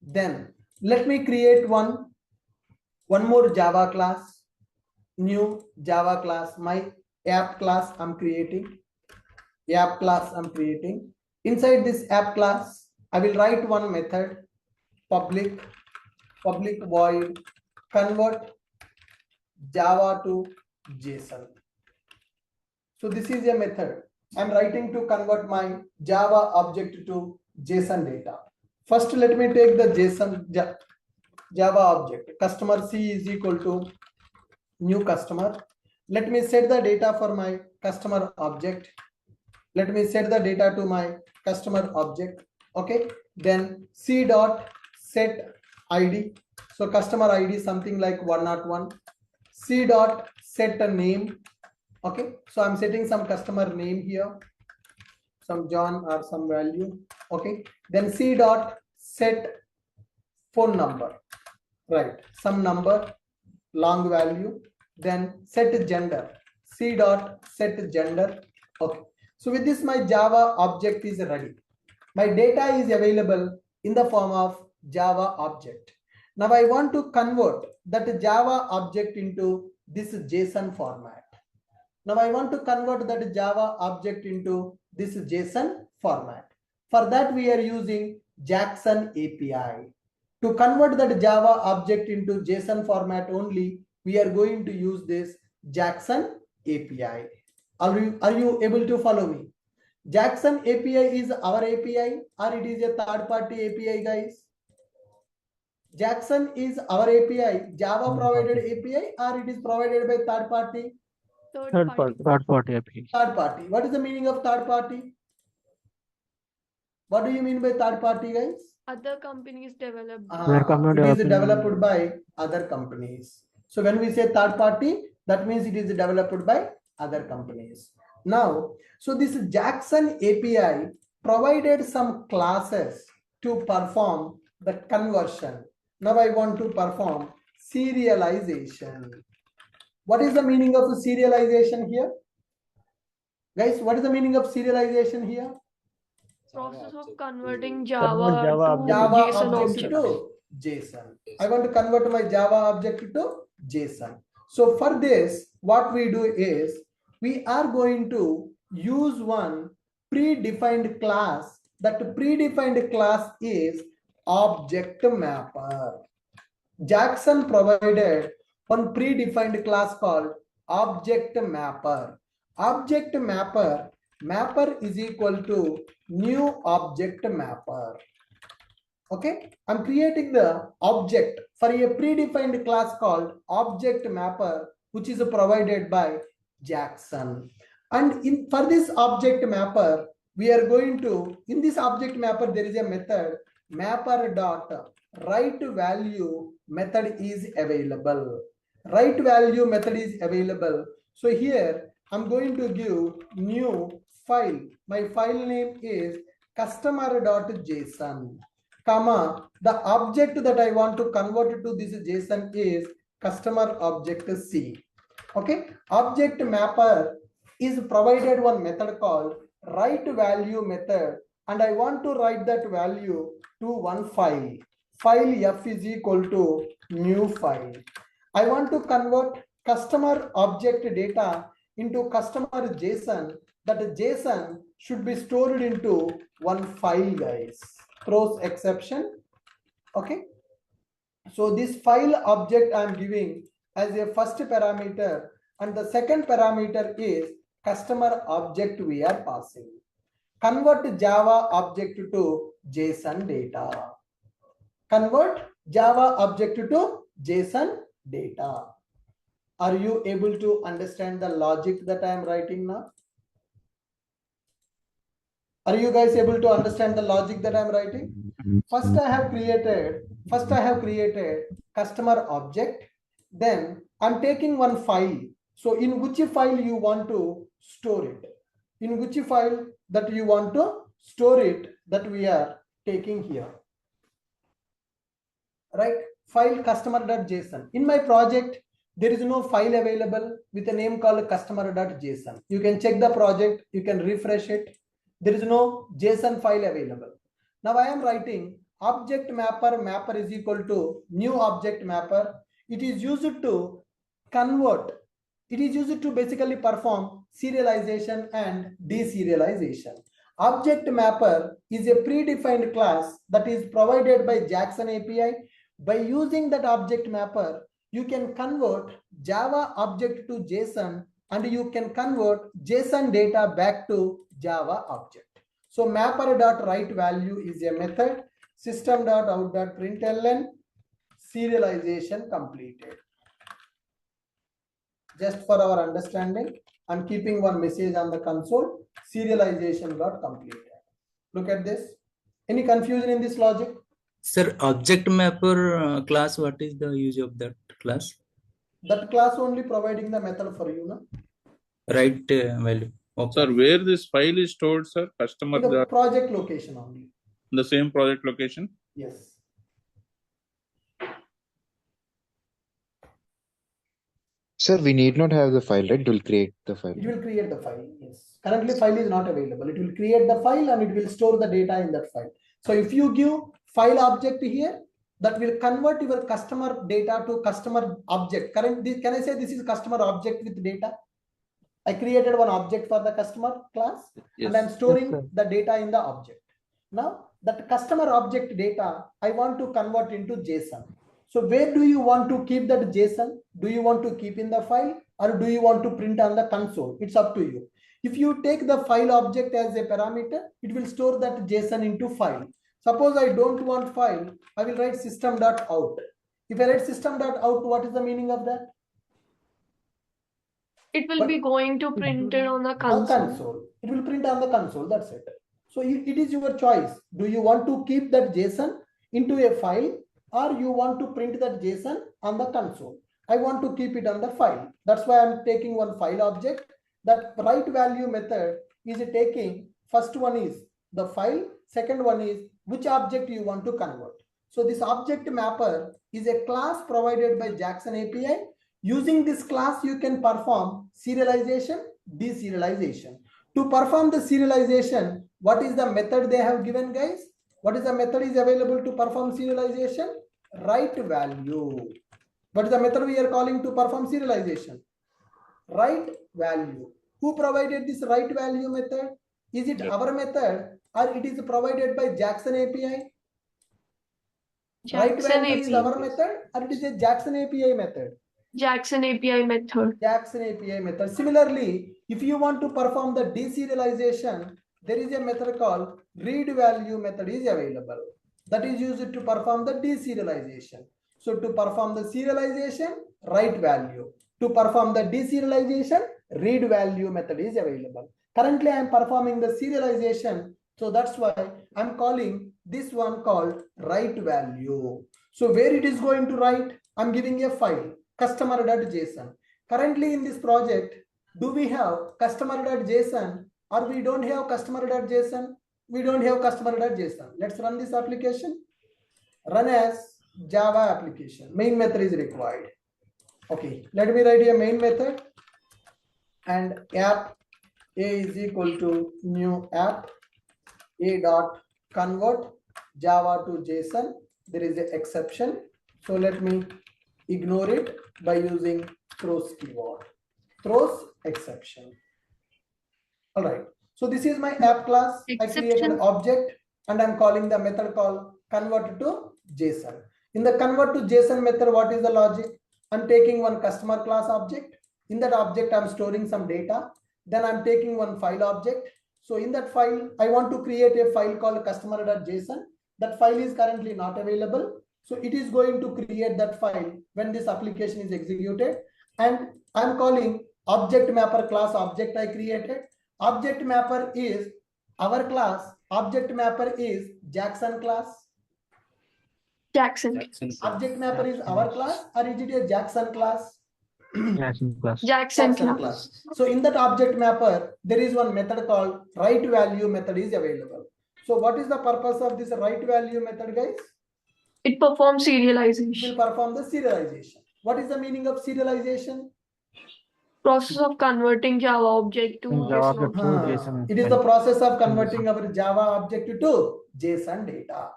Then let me create one more Java class, new Java class, my app class I'm creating. Inside this app class, I will write one method, public void convert Java to JSON. So this is a method I'm writing to convert my Java object to JSON data. First, let me take the JSON Java object. Customer C is equal to new customer. Let me set the data for my customer object. Let me set the data to my customer object. Okay. Then C dot set ID. So customer ID something like 101. C dot set a name. Okay. So I'm setting some customer name here, some John or some value. Okay. Then C dot set phone number. Right. Some number, long value. Then set gender. C dot set gender. Okay. So with this, my Java object is ready. My data is available in the form of Java object. Now I want to convert that Java object into this JSON format. Now I want to convert that Java object into this JSON format. For that, we are using Jackson API. To convert that Java object into JSON format only, we are going to use this Jackson API. Are you able to follow me? Jackson API is our API or it is a third-party API, guys? Jackson is our API, Java provided API, or it is provided by third party? Third party. API. Third party. What is the meaning of third party? What do you mean by third party, guys? Other companies developed. It is developed by other companies. So when we say third party, that means it is developed by other companies. Now, so this Jackson API provided some classes to perform the conversion. Now I want to perform serialization. What is the meaning of serialization here? Guys, what is the meaning of serialization here? Process of converting Java Java JSON object object. to JSON. I want to convert my Java object to JSON. So for this, what we do is we are going to use one predefined class. That predefined class is object mapper. Jackson provided one predefined class called object mapper. Object mapper, mapper is equal to new object mapper. Okay, I'm creating the object for a predefined class called object mapper, which is provided by Jackson. And for this object mapper, we are going to, in this object mapper, there is a method mapper dot write value method is available. Write value method is available. So here I'm going to give new file. My file name is customer.json, comma, the object that I want to convert to this JSON is customer object C. Okay, object mapper is provided one method called write value method, and I want to write that value to one file. File F is equal to new file. I want to convert customer object data into customer JSON. That JSON should be stored into one file, guys. Throws exception. Okay. So this file object I'm giving as a first parameter, and the second parameter is customer object we are passing. Convert Java object to JSON data. Convert Java object to JSON data. Are you able to understand the logic that I am writing now? Are you guys able to understand the logic that I am writing? First I have created customer object. Then I'm taking one file. So in which file you want to store it? In which file that you want to store it, that we are taking here. Right? File customer.json. In my project, there is no file available with a name called customer.json. You can check the project, you can refresh it. There is no JSON file available. Now I am writing object mapper, mapper is equal to new object mapper. It is used to convert. It is used to basically perform serialization and deserialization. Object mapper is a predefined class that is provided by Jackson API. By using that object mapper, you can convert Java object to JSON, and you can convert JSON data back to Java object. So mapper.write value is a method. System.out.println, serialization completed. Just for our understanding, I'm keeping one message on the console. Serialization got completed. Look at this. Any confusion in this logic? Sir, object mapper class, what is the use of that class? That class only providing the method for you, no? Right value. Okay. Sir, where this file is stored, sir? Customer. In the project location only. The same project location? Yes. Sir, we need not have the file, right? It will create the file. It will create the file, yes. Currently, file is not available. It will create the file and it will store the data in that file. So if you give file object here, that will convert your customer data to customer object. Currently, can I say this is customer object with data? I created one object for the customer class, yes, and I'm storing the data in the object. Now, that customer object data, I want to convert into JSON. So where do you want to keep that JSON? Do you want to keep in the file or do you want to print on the console? It's up to you. If you take the file object as a parameter, it will store that JSON into file. Suppose I don't want file, I will write system.out. If I write system.out, what is the meaning of that? It will be going to print it on the console. It will print on the console. That's it. So it is your choice. Do you want to keep that JSON into a file, or you want to print that JSON on the console? I want to keep it on the file. That's why I'm taking one file object. That write value method is taking, first one is the file, second one is which object you want to convert. So this object mapper is a class provided by Jackson API. Using this class, you can perform serialization, deserialization. To perform the serialization, what is the method they have given, guys? What is the method is available to perform serialization? Write value. What is the method we are calling to perform serialization? Write value. Who provided this write value method? Is it our method, or it is provided by Jackson API? Write value is our method, or it is a Jackson API method? Jackson API method. Jackson API method. Similarly, if you want to perform the deserialization, there is a method called read value method is available. That is used to perform the deserialization. So to perform the serialization, write value. To perform the deserialization, read value method is available. Currently, I am performing the serialization. So that's why I'm calling this one called write value. So where it is going to write, I'm giving a file, customer.json. Currently in this project, do we have customer.json or we don't have customer.json? We don't have customer.json. Let's run this application. Run as Java application. Main method is required. Okay, let me write a main method and app a is equal to new app a dot convert Java to JSON. There is an exception. So let me ignore it by using throws keyword. Throws exception. All right. So this is my app class. I created an object and I'm calling the method called convert to JSON. In the convert to JSON method, what is the logic? I'm taking one customer class object. In that object, I'm storing some data. Then I'm taking one file object. So in that file, I want to create a file called customer.json. That file is currently not available. So it is going to create that file when this application is executed. And I'm calling object mapper class object I created. Object mapper is our class. Object mapper is Jackson class. Jackson. Object mapper is our class, or is it a Jackson class? Jackson class. Jackson class. So in that object mapper, there is one method called write value method is available. So what is the purpose of this write value method, guys? It performs serialization. It will perform the serialization. What is the meaning of serialization? Process of converting Java object to JSON. It is the process of converting our Java object to JSON data.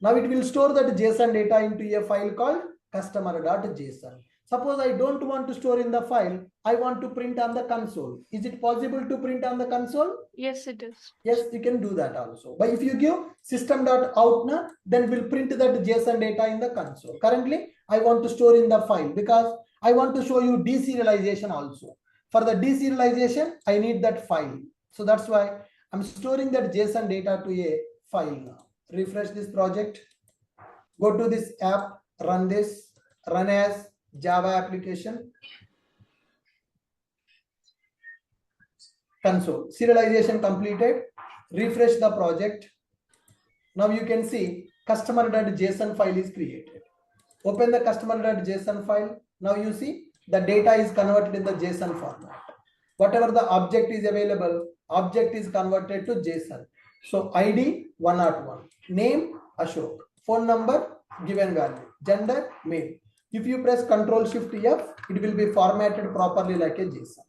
Now it will store that JSON data into a file called customer.json. Suppose I don't want to store in the file, I want to print on the console. Is it possible to print on the console? Yes, it is. Yes, you can do that also. But if you give system.out, then we'll print that JSON data in the console. Currently, I want to store in the file because I want to show you deserialization also. For the deserialization, I need that file. So that's why I'm storing that JSON data to a file now. Refresh this project. Go to this app, run this, run as Java application. Console. Serialization completed. Refresh the project. Now you can see customer.json file is created. Open the customer.json file. Now you see the data is converted in the JSON format. Whatever the object is available, object is converted to JSON. So ID 101, name Ashok, phone number given value, gender male. If you press Ctrl Shift F, it will be formatted properly like a JSON.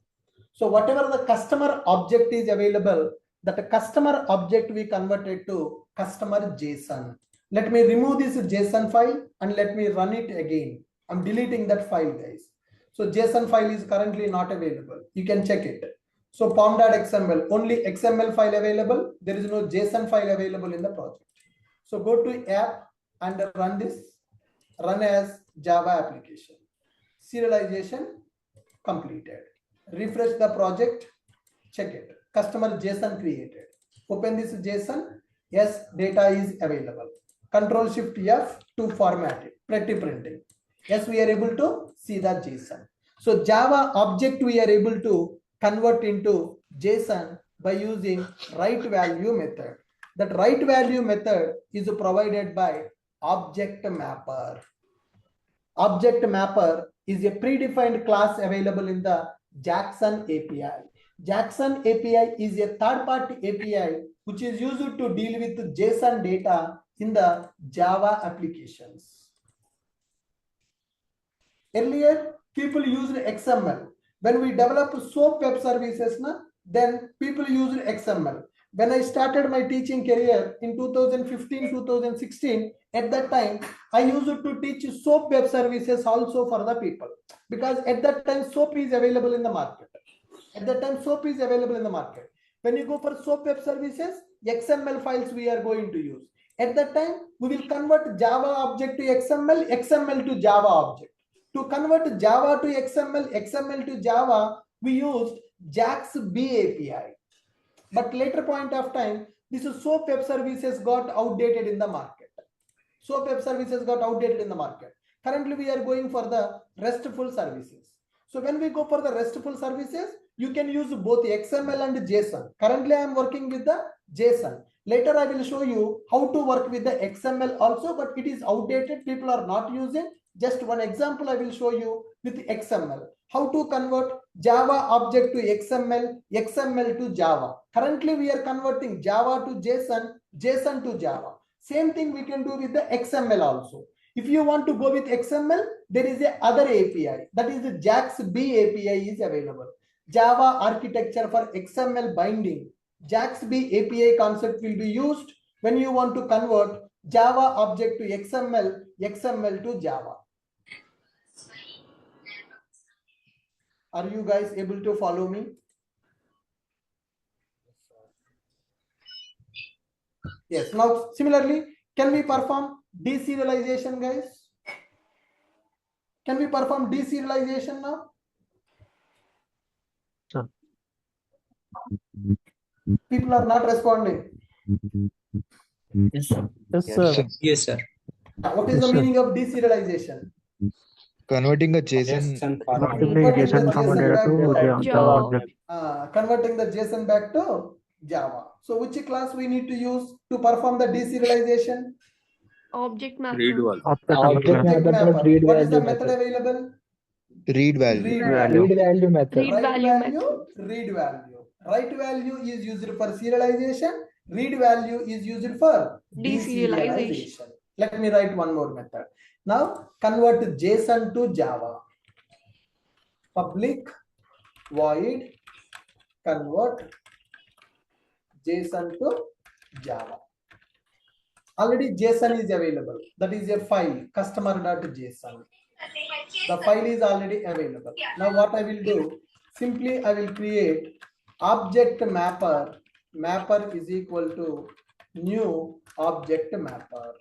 So whatever the customer object is available, that customer object we converted to customer JSON. Let me remove this JSON file and let me run it again. I'm deleting that file, guys. So JSON file is currently not available. You can check it. So pom.xml, only XML file available. There is no JSON file available in the project. So go to app and run this. Run as Java application. Serialization completed. Refresh the project. Check it. customer JSON created. Open this JSON. Yes, data is available. Control Shift F to format it, pretty printing. Yes, we are able to see the JSON. So Java object we are able to convert into JSON by using write value method. That write value method is provided by object mapper. Object mapper is a predefined class available in the Jackson API. Jackson API is a third-party API which is used to deal with JSON data in the Java applications. Earlier, people used XML. When we developed SOAP web services, then people used XML. When I started my teaching career in 2015-2016, at that time, I used to teach SOAP web services also for the people. Because at that time, SOAP is available in the market. At that time, SOAP is available in the market. When you go for SOAP web services, XML files we are going to use. At that time, we will convert Java object to XML, XML to Java object. To convert Java to XML, XML to Java, we used JAX-B API. But later point of time, this SOAP web services got outdated in the market. SOAP web services got outdated in the market. Currently, we are going for the RESTful services. So when we go for the RESTful services, you can use both XML and JSON. Currently, I am working with the JSON. Later, I will show you how to work with the XML also, but it is outdated. People are not using. Just one example I will show you with XML. How to convert Java object to XML, XML to Java. Currently, we are converting Java to JSON, JSON to Java. Same thing we can do with the XML also. If you want to go with XML, there is a other API. That is the JAX-B API is available. Java architecture for XML binding. JAX-B API concept will be used when you want to convert Java object to XML, XML to Java. Are you guys able to follow me? Yes. Now, similarly, can we perform deserialization, guys? Can we perform deserialization now? Sure. People are not responding. Yes, sir. Yes, sir. Yes, sir. What is the meaning of deserialization? Converting a JSON Converting the JSON from a data to Java object. Converting the JSON back to Java. So which class we need to use to perform the deserialization? Object mapper. Read value. Object mapper. What is the method available? read value. Read value. value. Read value method. Read value. Write value is used for serialization. Read value is used for deserialization. Let me write one more method. Now convert JSON to Java. Public void convert JSON to Java. Already JSON is available. That is a file, customer.json. The file is already available. Now what I will do, simply I will create object mapper. Mapper is equal to new object mapper.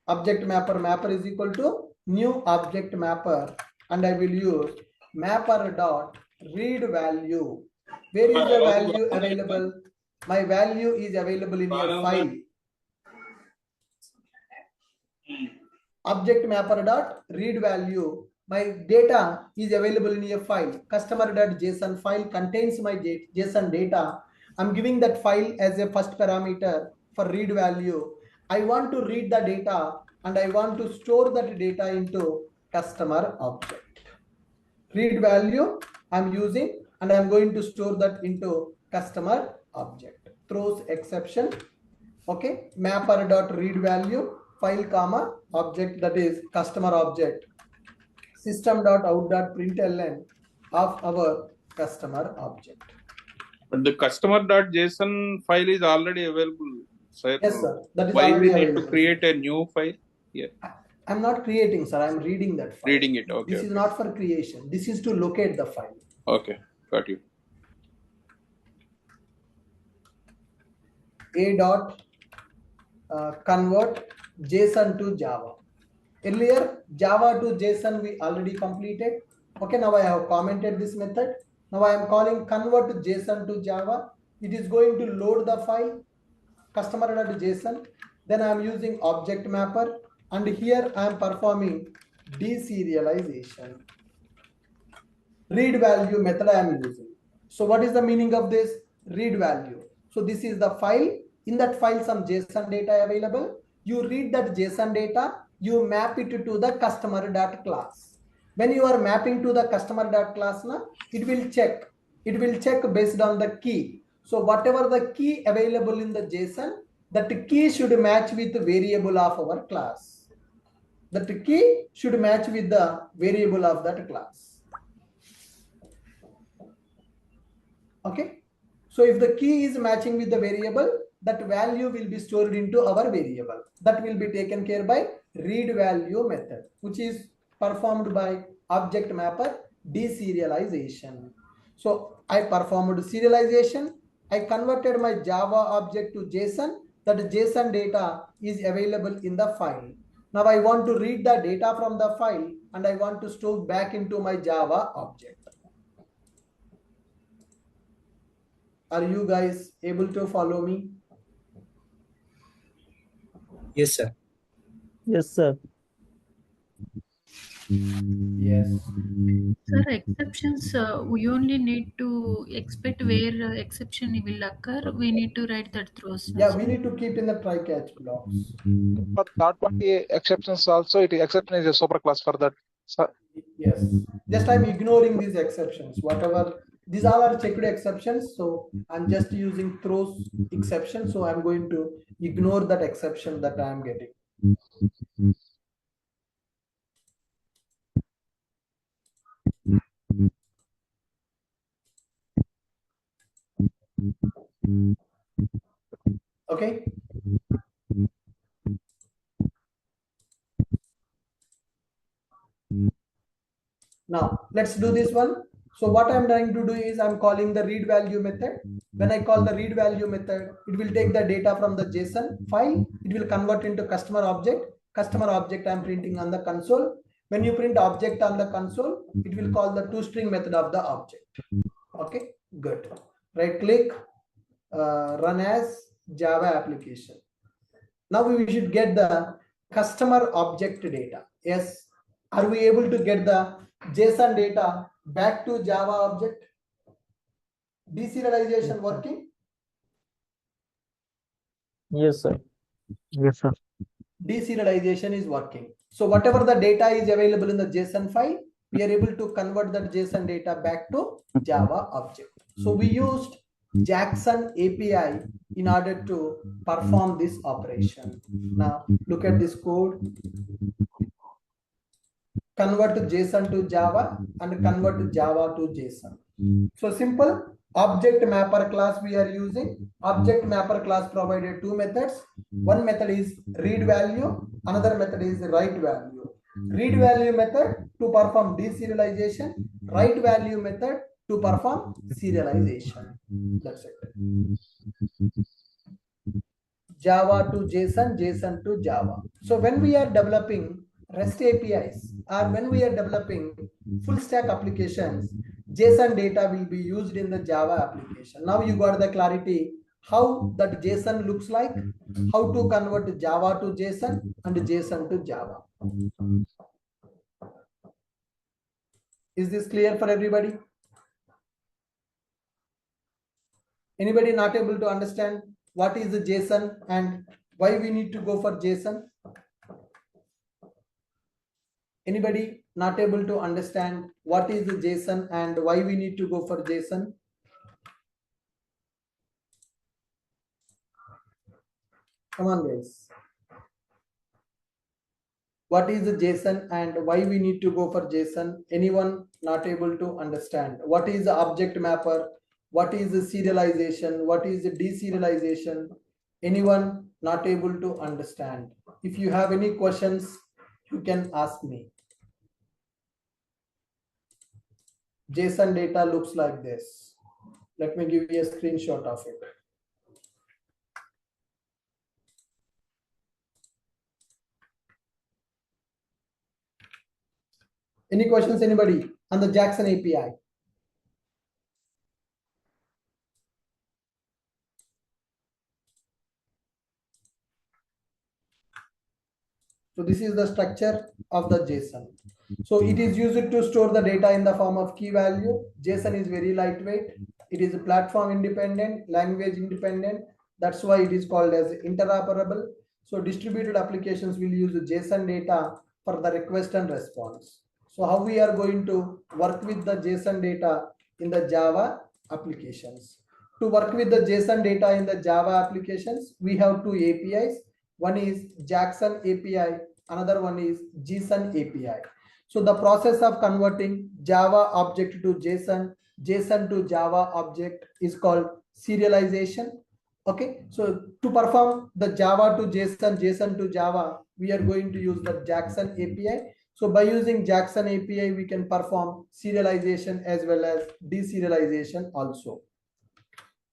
Object mapper, mapper is equal to new object mapper, and I will use mapper dot read value. Where is the value available? My value is available in a file. Object mapper dot read value. My data is available in a file. Customer.json file contains my JSON data. I'm giving that file as a first parameter for read value. I want to read the data and I want to store that data into customer object. Read value I'm using and I'm going to store that into customer object. Throws exception. Okay, mapper dot read value file comma object, that is customer object, system.out.println of our customer object. But the customer.json file is already available, sir. Yes, sir. That is Why already we need available, to create a new file? Yeah. I'm not creating, sir. I'm reading that file. Reading it. Okay. This is not for creation. This is to locate the file. Okay. Got you. A dot convert JSON to Java. Earlier, Java to JSON we already completed. Okay, now I have commented this method. Now I am calling convert JSON to Java. It is going to load the file customer.json. Then I am using object mapper, and here I am performing deserialization. Read value method I am using. So what is the meaning of this? Read value. So this is the file. In that file, some JSON data available. You read that JSON data, you map it to the customer.class. When you are mapping to the customer.class, it will check. It will check based on the key. So whatever the key available in the JSON, that key should match with the variable of our class. That key should match with the variable of that class. Okay, so if the key is matching with the variable, that value will be stored into our variable. That will be taken care by read value method, which is performed by object mapper deserialization. So I performed serialization. I converted my Java object to JSON. That JSON data is available in the file. Now I want to read the data from the file and I want to store back into my Java object. Are you guys able to follow me? Yes, sir. Yes, sir. Yes. Sir, exceptions, we only need to expect where exception will occur. We need to write that throws. Yeah, we need to keep in the try-catch blocks. For third-party exceptions also, exception is a super class for that. So, yes, just I'm ignoring these exceptions. Whatever, these all are checked exceptions. So I'm just using throws exception. So I'm going to ignore that exception that I'm getting. Okay. Now let's do this one. So what I'm trying to do is I'm calling the read value method. When I call the read value method, it will take the data from the JSON file. It will convert into customer object. Customer object I'm printing on the console. When you print object on the console, it will call the toString method of the object. Okay, good. Right click, run as Java application. Now we should get the customer object data. Yes. Are we able to get the JSON data back to Java object? Deserialization working? Yes, sir. Yes, sir. Deserialization is working. So whatever the data is available in the JSON file, we are able to convert that JSON data back to Java object. So we used Jackson API in order to perform this operation. Now look at this code. Convert JSON to Java and convert Java to JSON. So simple. Object mapper class we are using. Object mapper class provided two methods. One method is read value, another method is write value. Read value method to perform deserialization, write value method to perform serialization. That's it. Java to JSON, JSON to Java. So when we are developing REST APIs or when we are developing full stack applications, JSON data will be used in the Java application. Now you got the clarity how that JSON looks like, how to convert Java to JSON and JSON to Java. Is this clear for everybody? Anybody not able to understand what is the JSON and why we need to go for JSON? Anybody not able to understand what is the JSON and why we need to go for JSON? Come on, guys. What is the JSON and why we need to go for JSON? Anyone not able to understand? What is the object mapper? What is the serialization? What is the deserialization? Anyone not able to understand? If you have any questions, you can ask me. JSON data looks like this. Let me give you a screenshot of it. Any questions, anybody on the Jackson API? So this is the structure of the JSON. So it is used to store the data in the form of key value. JSON is very lightweight. It is platform independent, language independent. That's why it is called as interoperable. So distributed applications will use JSON data for the request and response. So how we are going to work with the JSON data in the Java applications? To work with the JSON data in the Java applications, we have two APIs. One is Jackson API, another one is JSON API. So the process of converting Java object to JSON, JSON to Java object is called serialization. Okay, so to perform the Java to JSON, JSON to Java, we are going to use the Jackson API. So by using Jackson API, we can perform serialization as well as deserialization also.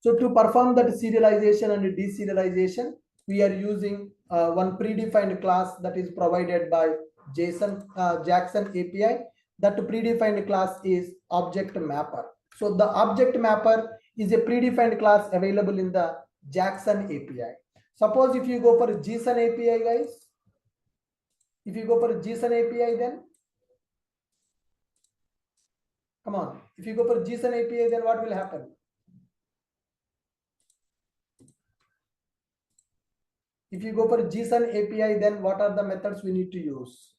So to perform that serialization and deserialization, we are using one predefined class that is provided by Jackson API. That predefined class is object mapper. So the object mapper is a predefined class available in the Jackson API. Suppose if you go for JSON API, guys, if you go for JSON API, then come on, if you go for JSON API, then what will happen? If you go for JSON API, then what are the methods we need to use?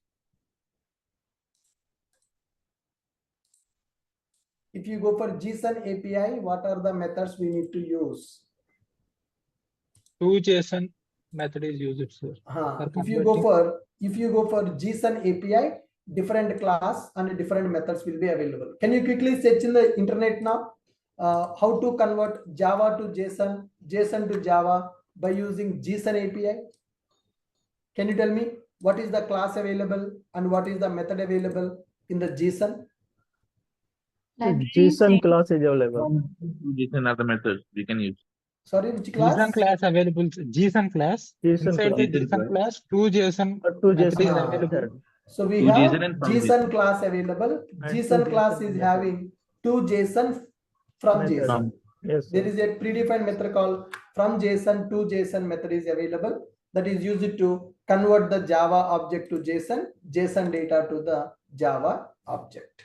If you go for JSON API, what are the methods we need to use? Two JSON method is used, sir. If you go for JSON API, different class and different methods will be available. Can you quickly search in the internet now how to convert Java to JSON, JSON to Java by using JSON API? Can you tell me what is the class available and what is the method available in the JSON? JSON class is available. JSON are the methods we can use. Sorry, which class? JSON class available. JSON class. Inside the JSON class, two JSON method is available. So we have JSON class available. JSON class is having two JSON from JSON. Yes. There is a predefined method called from JSON to JSON method is available that is used to convert the Java object to JSON, JSON data to the Java object.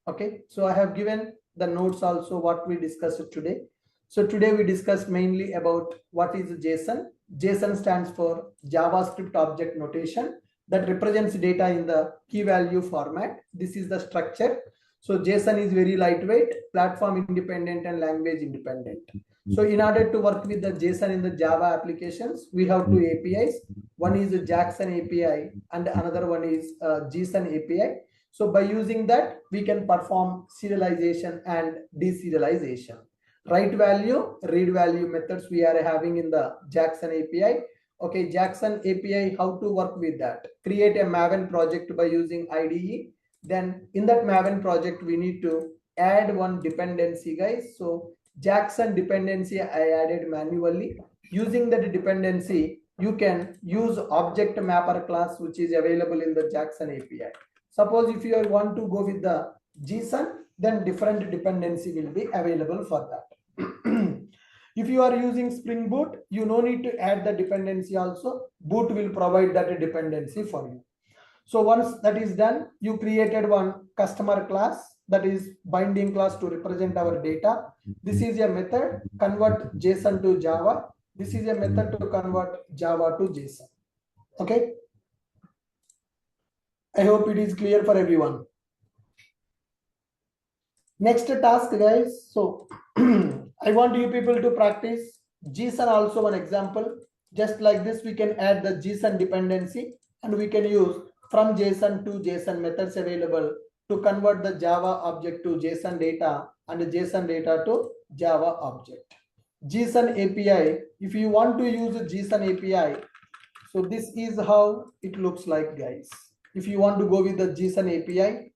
Okay, so I have given the notes also what we discussed today. So today we discussed mainly about what is JSON. JSON stands for JavaScript Object Notation that represents data in the key value format. This is the structure. So JSON is very lightweight, platform independent and language independent. So in order to work with the JSON in the Java applications, we have two APIs. One is the Jackson API and another one is JSON API. So by using that, we can perform serialization and deserialization. Write value, read value methods we are having in the Jackson API. Okay, Jackson API, how to work with that? Create a Maven project by using IDE. Then in that Maven project, we need to add one dependency, guys. So Jackson dependency I added manually. Using that dependency, you can use object mapper class, which is available in the Jackson API. Suppose if you want to go with the JSON, then different dependency will be available for that. If you are using Spring Boot, you no need to add the dependency also. Boot will provide that dependency for you. So once that is done, you created one customer class that is binding class to represent our data. This is a method, convert JSON to Java. This is a method to convert Java to JSON. Okay. I hope it is clear for everyone. Next task, guys. So I want you people to practice JSON also one example. Just like this, we can add the JSON dependency and we can use from JSON to JSON methods available to convert the Java object to JSON data and the JSON data to Java object. JSON API, if you want to use a JSON API, so this is how it looks like, guys. If you want to go with the JSON API,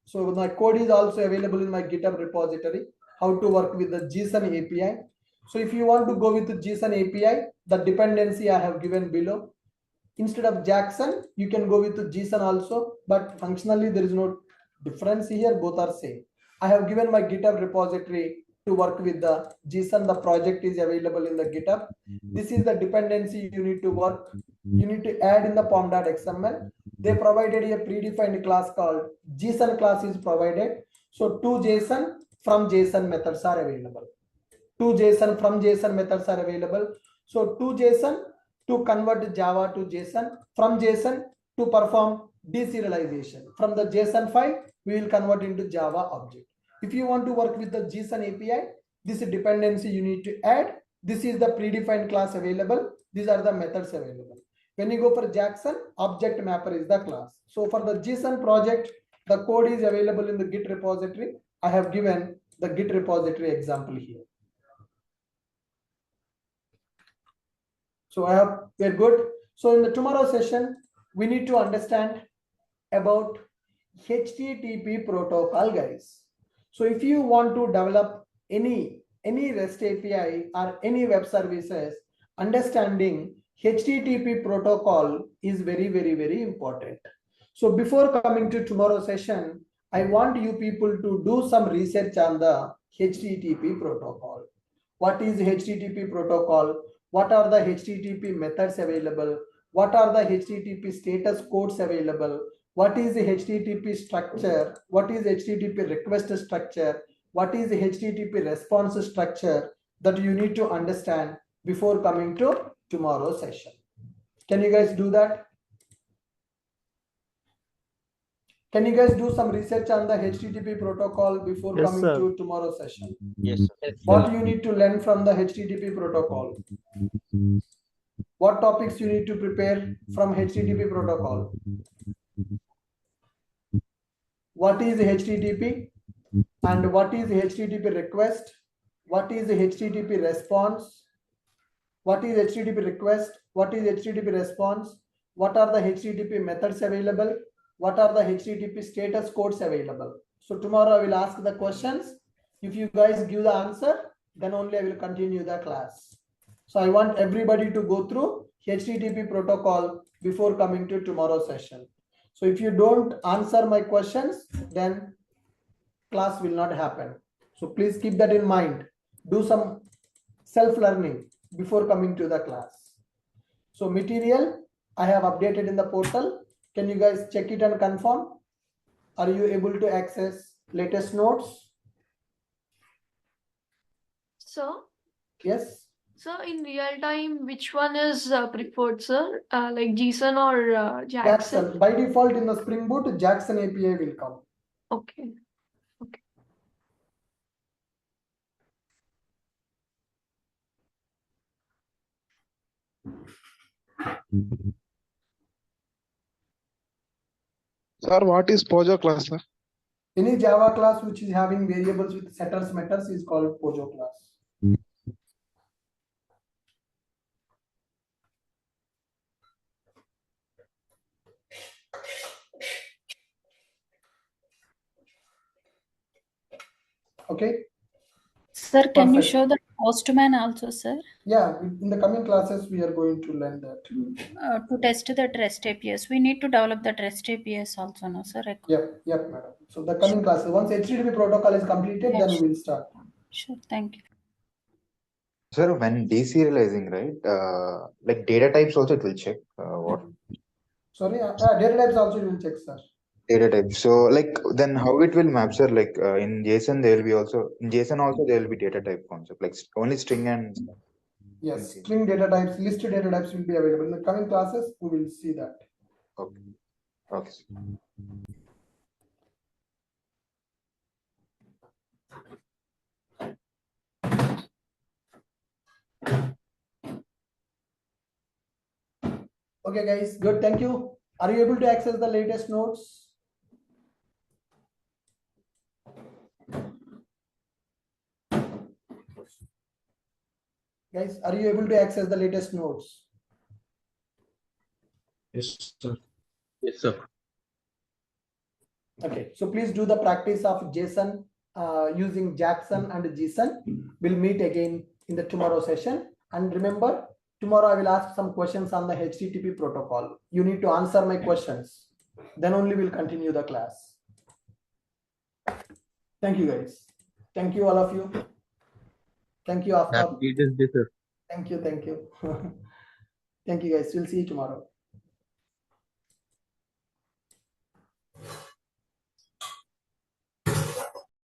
so my code is also available in my GitHub repository, how to work with the JSON API. So if you want to go with the JSON API, the dependency I have given below. Instead of Jackson, you can go with the JSON also, but functionally there is no difference here, both are same. I have given my GitHub repository to work with the JSON. The project is available in the GitHub. This is the dependency you need to work. You need to add in the pom.xml. They provided a predefined class called JSON class is provided. So two JSON from JSON methods are available. Two JSON from JSON methods are available. So two JSON to convert Java to JSON, from JSON to perform deserialization. From the JSON file, we will convert into Java object. If you want to work with the JSON API, this dependency you need to add. This is the predefined class available. These are the methods available. When you go for Jackson, object mapper is the class. So for the JSON project, the code is available in the Git repository. I have given the Git repository example here. So I hope we're good. So in the tomorrow session, we need to understand about HTTP protocol, guys. So if you want to develop any REST API or any web services, understanding HTTP protocol is very, very, very important. So before coming to tomorrow session, I want you people to do some research on the HTTP protocol. What is HTTP protocol? What are the HTTP methods available? What are the HTTP status codes available? What is the HTTP structure? What is HTTP request structure? What is the HTTP response structure that you need to understand before coming to tomorrow's session? Can you guys do that? Can you guys do some research on the HTTP protocol before Yes, coming sir. to tomorrow's session? Yes. What you need to learn from the HTTP protocol? What topics you need to prepare from HTTP protocol? What is HTTP and what is HTTP request? What is HTTP response? What is HTTP request? What is HTTP response? What are the HTTP methods available? What are the HTTP status codes available? So tomorrow I will ask the questions. If you guys give the answer, then only I will continue the class. So I want everybody to go through HTTP protocol before coming to tomorrow's session. So if you don't answer my questions, then class will not happen. So please keep that in mind. Do some self-learning before coming to the class. So material I have updated in the portal. Can you guys check it and confirm? Are you able to access latest notes? So, Yes. so in real time, which one is preferred, sir? Like JSON or Jackson? Jackson. By default in the Spring Boot, Jackson API will come. Okay. Sir, what is Pojo class, sir? Any Java class which is having variables with setters methods is called Pojo class. Okay. Sir, can you Perfect. show the postman also, sir? Yeah, in the coming classes we are going to learn that. To test the REST APIs, we need to develop the REST APIs also, no, sir? Yep, madam. So the coming classes, once HTTP protocol is completed, then we will start. Sure, thank you. Sir, when deserializing, right? Like data types also it will check what Sorry, data types also you will check, sir. data types. So like then how it will map, sir? Like in JSON there will be also in JSON also there will be data type concept, like only string and Yes, string data types, list data types will be available. In the coming classes, we will see that. Okay. Okay. Okay, guys, good. Thank you. Are you able to access the latest notes? Guys, are you able to access the latest notes? Yes, sir. Yes, sir. Okay, so please do the practice of JSON using Jackson and JSON. We'll meet again in the tomorrow session. And remember, tomorrow I will ask some questions on the HTTP protocol. You need to answer my questions. Then only we'll continue the class. Thank you, guys. Thank you, all of you. Thank you, Aftab. Navigate is this. Thank you. Thank you, guys. We'll see you tomorrow.